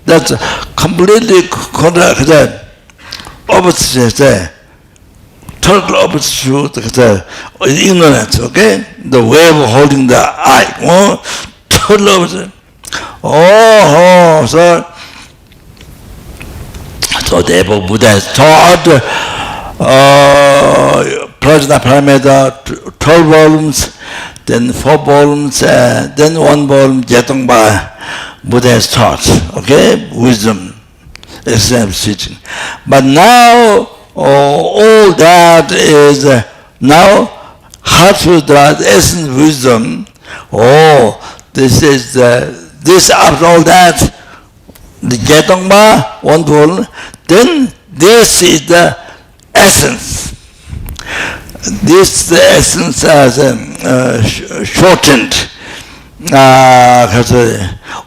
that's completely opposite, total opposite to the ignorance, okay? The way of holding the eye, total opposite. So therefore Buddha has taught Prajna Paramita 12 volumes, then 4 volumes, then 1 volume Jetongpa. Buddha has taught, okay, wisdom, exam teaching. But now all that is now Hatsutra, essence wisdom. This is this after all that, the Jetongpa, 1 volume. Then this is the essence. This is the essence as shortened.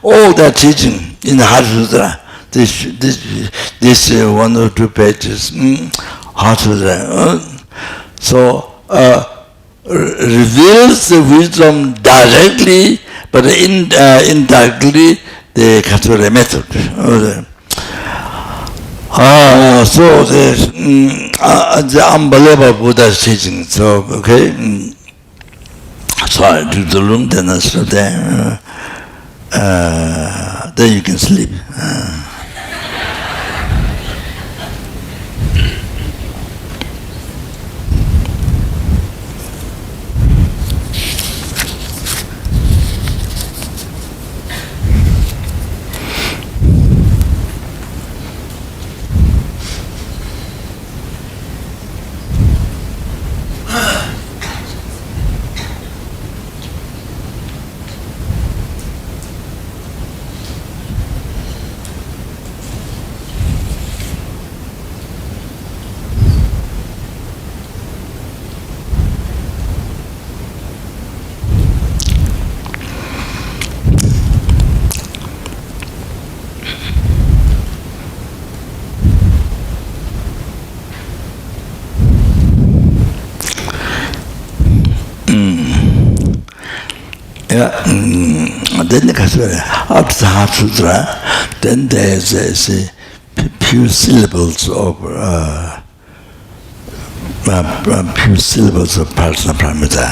All that teaching in the Heart Sutra, this 1 or 2 pages, Heart Sutra. So reveals the wisdom directly, but indirectly the Katsura method. So the unbelievable Buddha's teaching. So okay, so I do the room, then I stop there. Then you can sleep. Then after the Heart Sutra, then there's a few syllables of personal paramita.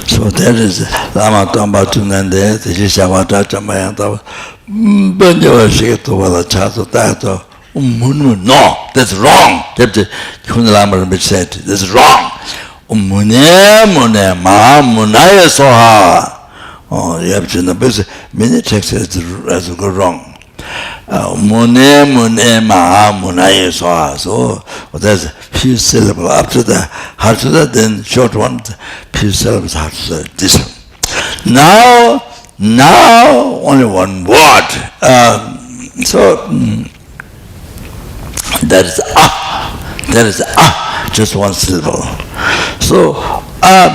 So there is Lama Tamba Tunande, the Jishavata Chamayanta, Banjava Shikato Vala Chato Tato, no, that's wrong. Kunalama said, that's wrong. Mune Ma Munaya Soha. Oh, you have to know, because many texts has go wrong. Mune Ma Munaya Soha. So there's a few syllables. After the Hatsuda, then short one, few syllables Hatsuda. This one. Now only one word. So that is just one syllable. So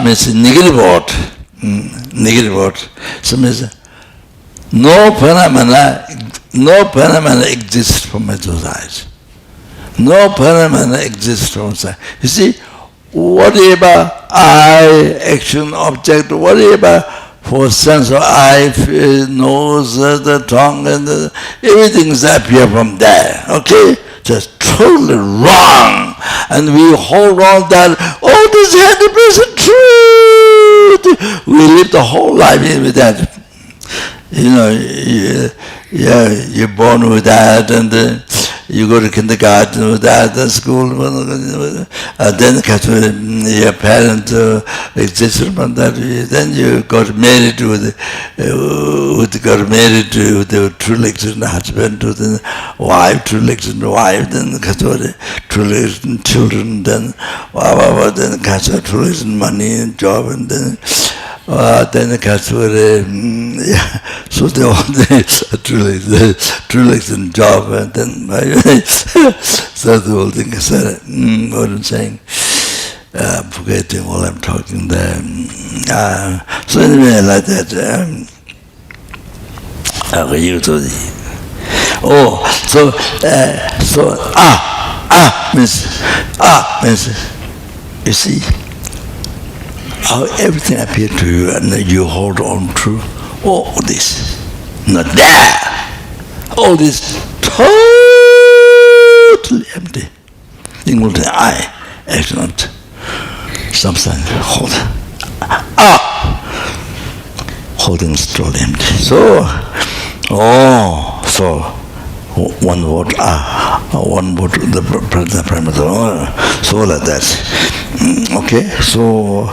means negative word. Negative word. So means no phenomena exists from those eyes. No phenomena exists from sight. You see, whatever eye, action, object, whatever for sense of eye, nose, the tongue, and everything is appear from there. Okay? Just totally wrong. And we hold on that, this is 100% truth. We live the whole life with that. You're born with that, and you go to kindergarten with that, school, then your parents existed from that, then you got married to the true existing husband, to the wife, true existing wife, then true existing children, then true existing money and job, and then so they all truly in job, and then so the whole thing is what I'm saying, forgetting all I'm talking there. So anyway, like that. Means you see how everything appears to you, and you hold on to all this, not there. All this totally empty. Including I, excellent. Something hold. Holding is totally empty. So one word, one word, the parameter, so like that. Okay, so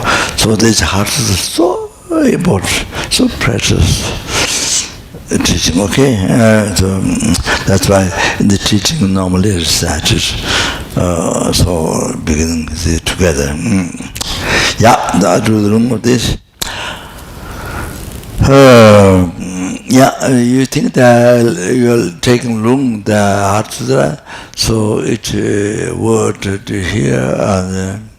this heart is so important, so precious teaching. Okay, so that's why in the teaching normally recited, so beginning together. I do the room of this. You think that you're taking room the Heart Sutra, so each word to hear and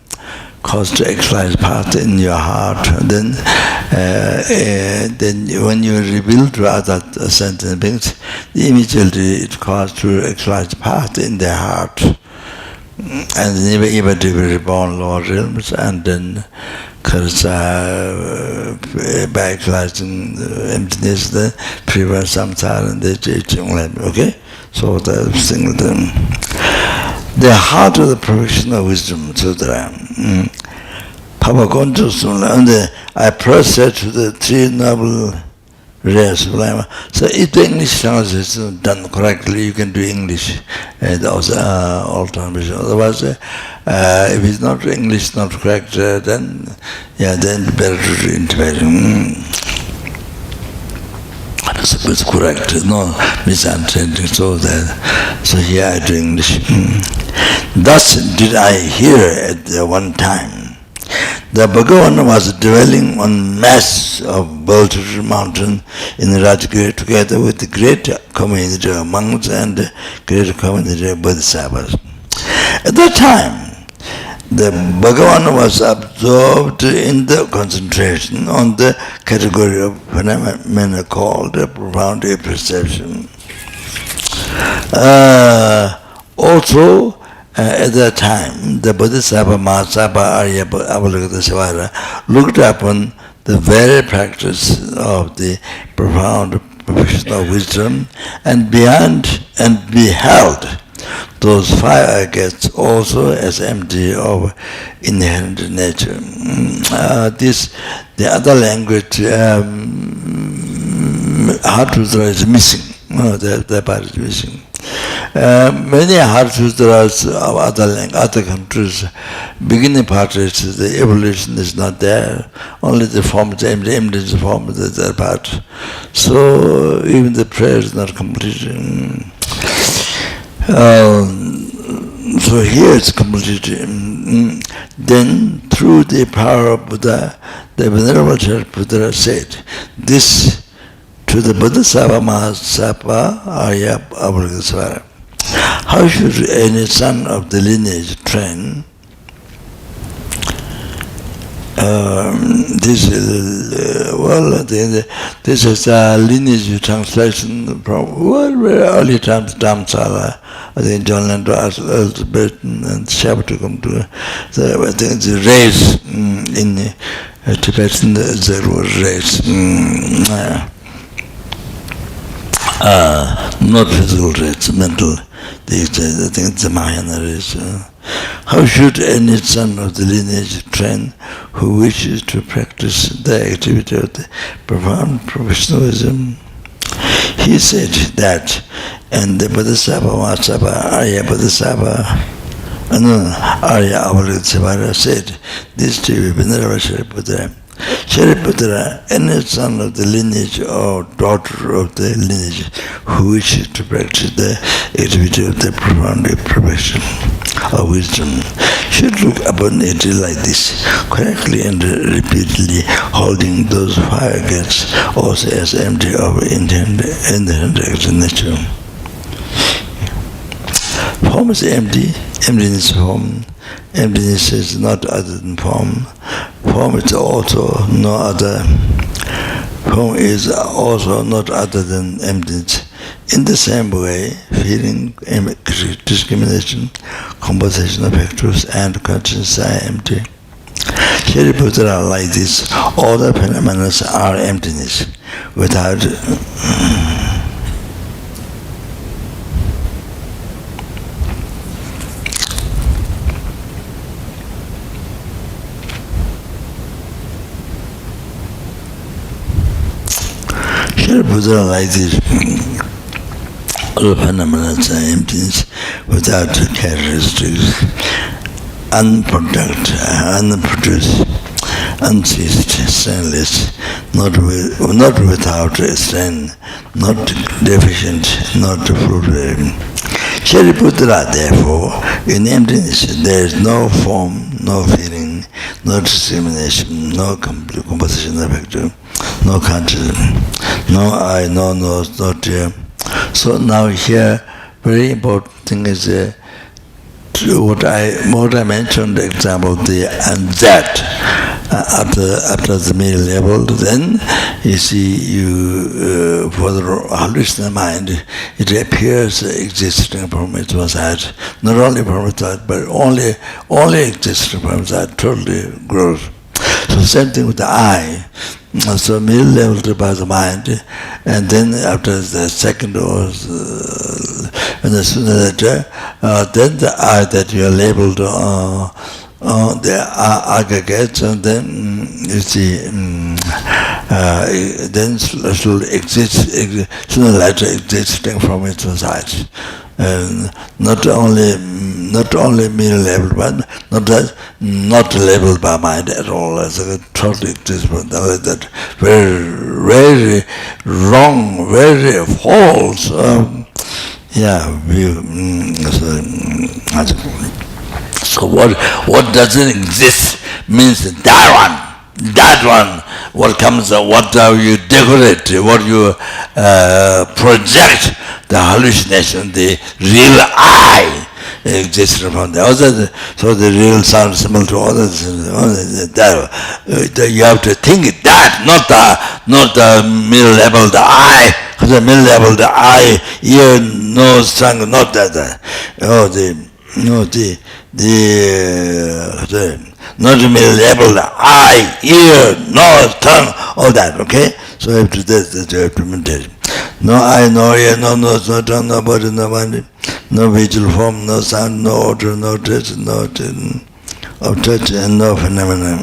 cause to exercise part in your heart. Then when you reveal to other sentient beings, immediately it causes to exercise part in their heart, and never even to be reborn lower realms, and then by exercising emptiness, the prevent samsara and the teaching. Okay, so the single thing. the heart of the professional wisdom sutra. Papa Konto, I prostrate to the three noble rays. So if the English translation is done correctly, you can do English all translation. Otherwise, if it's not English not correct, then better to do in Tibetan. So it's correct, no misunderstanding. So here I do English. Thus did I hear at one time. The Bhagavan was dwelling on mass of boulders mountain in Rajgir together with the great community of monks and the great community of bodhisattvas. At that time, the Bhagavan was absorbed in the concentration on the category of phenomena called profound perception. Also, at that time, the Bodhisattva Mahasabha Arya Avalokiteshvara looked upon the very practice of the profound professional wisdom and beheld those five agates also as empty of inherent nature. The other language, Heart Sutra is missing. That part is missing. Many Heart Sutras of other countries, beginning part is the evolution is not there. Only the form is empty, empty is the form of the part. So even the prayer is not complete. So here it's complete. Then through the power of Buddha, the Venerable Shariputra said, this to the Bodhisattva Mahasabha Arya Avalokiteshvara. How should any son of the lineage train? This is a lineage translation from very early times, Samsara. I think John Landau, Tibetan, and Shabbat come to. So I think the race in Tibetan, there was race. Not physical race, mental. I think it's a Mahayana race. How should any son of the lineage train who wishes to practice the activity of the profound professionalism? He said that, and the Bodhisattva Mahasabha Arya Arya Avalokiteshvara said this to Venerable Shariputra. Shariputra, any son of the lineage or daughter of the lineage who wishes to practice the activity of the profound profession of wisdom should look upon it like this, correctly and repeatedly holding those five gates also as empty of inherent nature. Form is empty, emptiness is form. Emptiness is not other than form. Form is also no other. Form is also not other than emptiness. In the same way, feeling, discrimination, composition of factors, and consciousness are empty. Shariputra, like this, all the phenomena are emptiness, without Shariputra, like this, all phenomena are emptiness without characteristics, unproduced, unceased, stainless, not without strain, not deficient, not fruitful. Shariputra, therefore, in emptiness there is no form, no feeling, no discrimination, no composition of factor, no consciousness, no eye, no nose, no ear. So now here, very important thing is what I mentioned, the example, and that after the middle level, then you see for the hallucination mind, it appears existing from its side, not only from its side, but only existing from its side, totally grows. So same thing with the eye. So middle level by the mind, and then after the second or and as soon as then the I that you are labeled the aggregates, and then you see then slowly exist sooner or later existing from its side. And not only mere labeled, but not labeled by mind at all, as a totally exists, but that very wrong, very false view. So what doesn't exist means that one, what comes, what you decorate, what you project, the hallucination, the real I exists from the other. So the real sound similar to others. You have to think that, not the middle level, the I. Because the middle level, the I, ear, nose, tongue, not that. Not the not the middle level, the eye, ear, nose, tongue, all that, okay? So you have to meditate. No eye, no ear, no nose, no tongue, no body, no mind, no visual form, no sound, no odor, no taste, no of touch, and no phenomena.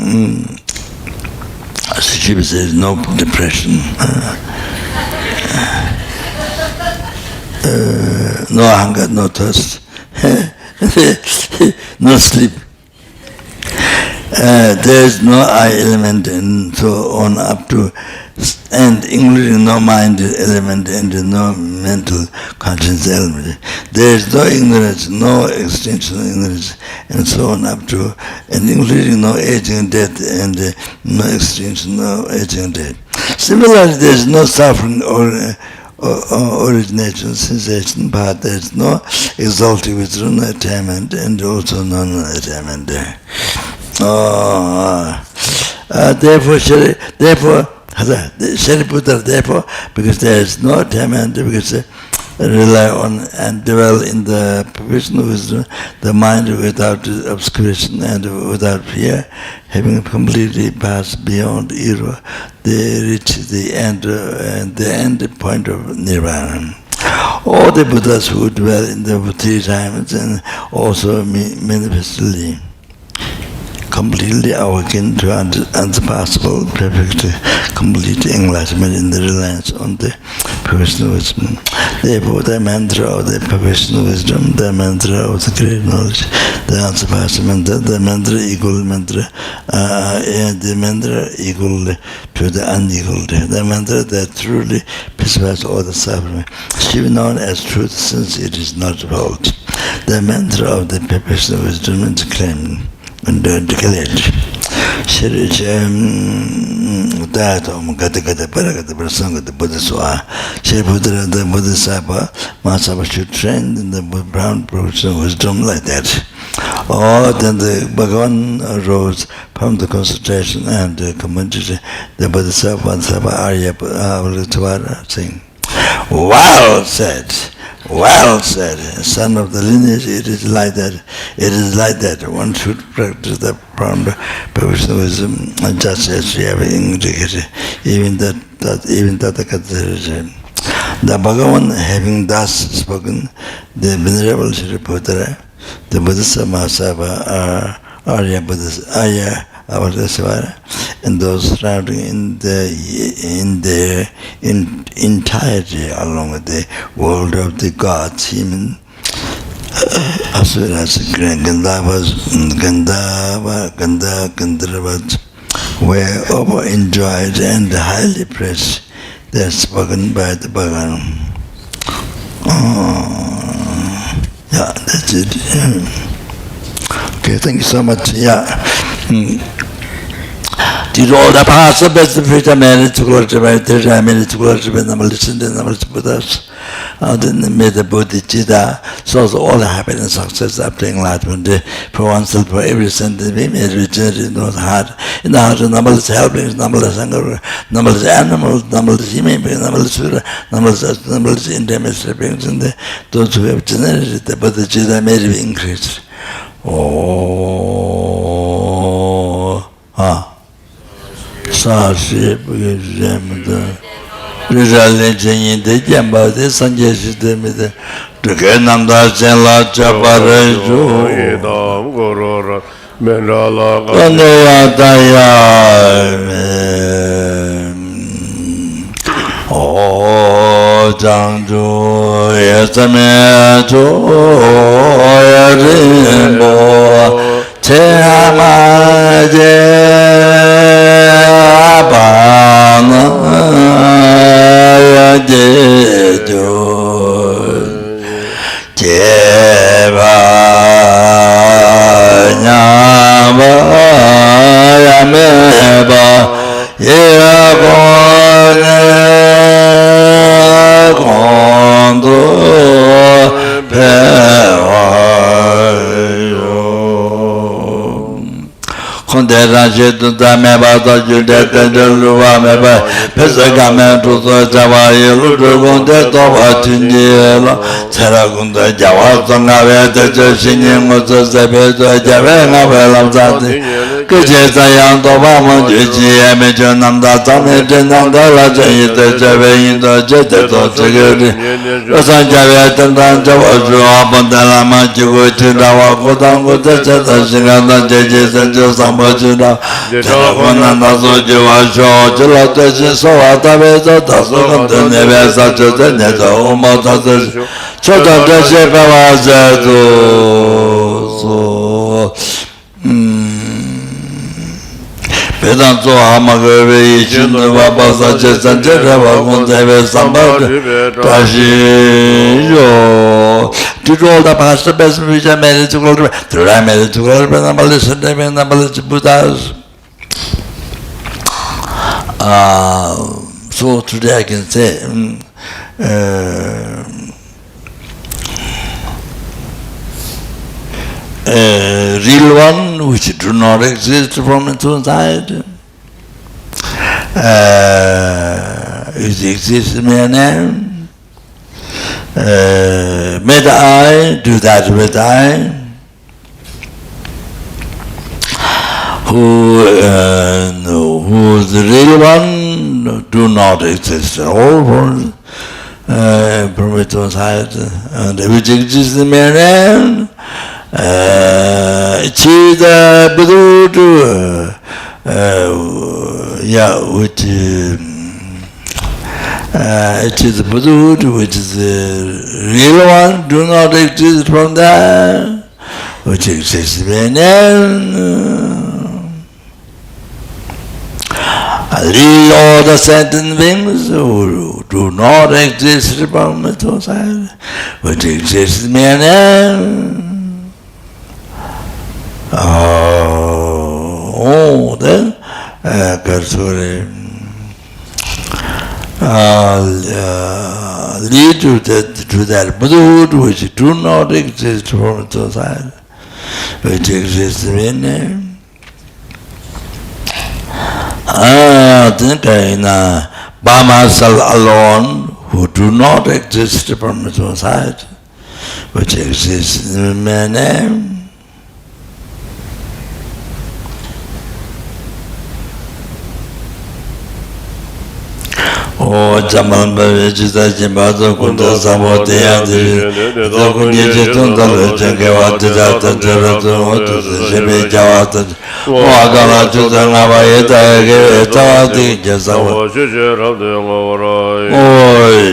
As Shiva says, no depression. No hunger, no thirst. No sleep. There is no I element and so on up to, and including no mind element and no mental conscience element. There is no ignorance, no extinction of ignorance, and so on up to, and including no aging and death, and no extinction, no aging and death. Similarly, there is no suffering or origination, sensation, but there is no exalted wisdom, no attainment, and also non-attainment there. Therefore, because there is no attainment, because rely on and dwell in the provisional wisdom, the mind without obscuration and without fear, having completely passed beyond era, they reach the end and the end point of nirvana. All the Buddhas who dwell in the 3 times and also manifestly completely awaken to unsurpassable, perfect, complete enlightenment in the reliance on the professional wisdom. Therefore, the mantra of the professional wisdom, the mantra of the great knowledge, the unsurpassed mantra, the mantra equal mantra, and the mantra equal to the unequaled, the mantra that truly pacifies all the suffering, should be known as truth since it is not false. The mantra of the professional wisdom is claimed and declared. Datum Gata Paragata Prasanga, the Bodhisattva, Shepudra, the Bodhisattva, Mahasabha should train in the brown professional wisdom like that. Or then the Bhagavan arose from the concentration and commented the Bodhisattva Arya Avalutavara saying, well said, son of the lineage, it is like that. One should practice the profound professional wisdom, just as we have indicated, even that the Bhagavan having thus spoken, the Venerable Shriputra, the Bodhisattva Mahasabha, Arya Avalokitesvara, and those surrounding in their entirety along with the world of the gods, human, asuras, Gandharvas, were over enjoyed and highly praised. They are spoken by the Bhagavan. That's it. Okay, thank you so much. Did all the past of best of freedom managed to cultivate, 3 minutes to cultivate, number listen to number Buddhas. Then they made the bodhicitta, so all the happiness, success, after enlightenment, for oneself, for every sentence, we made regenerated in the heart. In the heart, numberless helplings, numberless anger, numberless animals, numberless human beings, numberless intimate beings, and those who have generated the bodhicitta made it increase. Sashi Bhagavad Rizal Jayinde Jambade Sanjay Siddhamida Tukenanda Sela Chaparejo Idam Gorora Menrala Kanayataya O Jangju Yesamejo Yarimbo Chamaje Abana Yajejo Cheva Nyama Yameba Yagone Kondo Pewayo Kondera Jetuta Mebata Judeta Jeluva Meba Pesagame Tuto Javayi Ludugunde Toba Chinjela Teragunda Javasanga Veta Joshini Mutu Sepeto Javenga Velamzati Kujeta Yantoba Manjuji Emejo Namda Tame Jenanda Raja Yita Javayinda Jeteto Siguri Rasan Javeta Javashu Abandala Majugu Chirawa Kutangu Jeta Shinganda Jeji Sanjo Sambajuna Jalakunanda Sojiwa Sho Jila Teshi Sowa Tabezo Tasu Kantu Nevesa Chute Neja Uma Tasu Chota Teshi Kawa Zetu Vedanto Hamagave Ishin Vabasa Chesan Chereva Kunteve Sambhati Tashi Yo to all the past best which I made it to go to I made it to go to Namalis and Namalis Buddhas. So today I can say real one which do not exist from its own side it exists in my name. May I do that with I who is the real one do not exist at all from its own side and which exists in my name. Chida Buddha which it is the Buddha which is the real one, do not exist from that which exists in all the sentient beings who do not exist from its own side which exists in then lead to that Buddha which do not exist from its own side, which exists in by myself alone, who do not exist from its own side, which exists in my name. O Jaman Bavijita Jimbazo Kunda Samote Yandri Zokunye Jitunda Lujangawa Tijata Jirato Hotu Shebe Jawata Wagana Jutanga Vayeta Tawati Jasawa Oi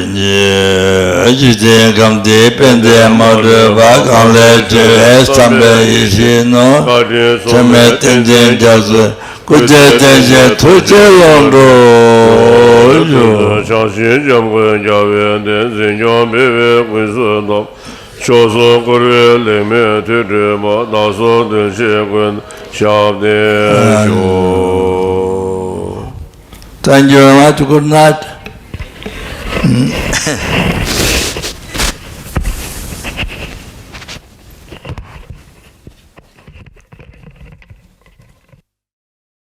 Ajite Kamdi Pende Amadu Vakale Estambe Ishino Chemetenjen Jasu Kujetenje Tuje Londo Shashi Jamgun Javan Zinjon Bebe Quinsudo Shoso Kore Leme Tudema Naso Shegun Shabde Sho. Thank you very much. Good night.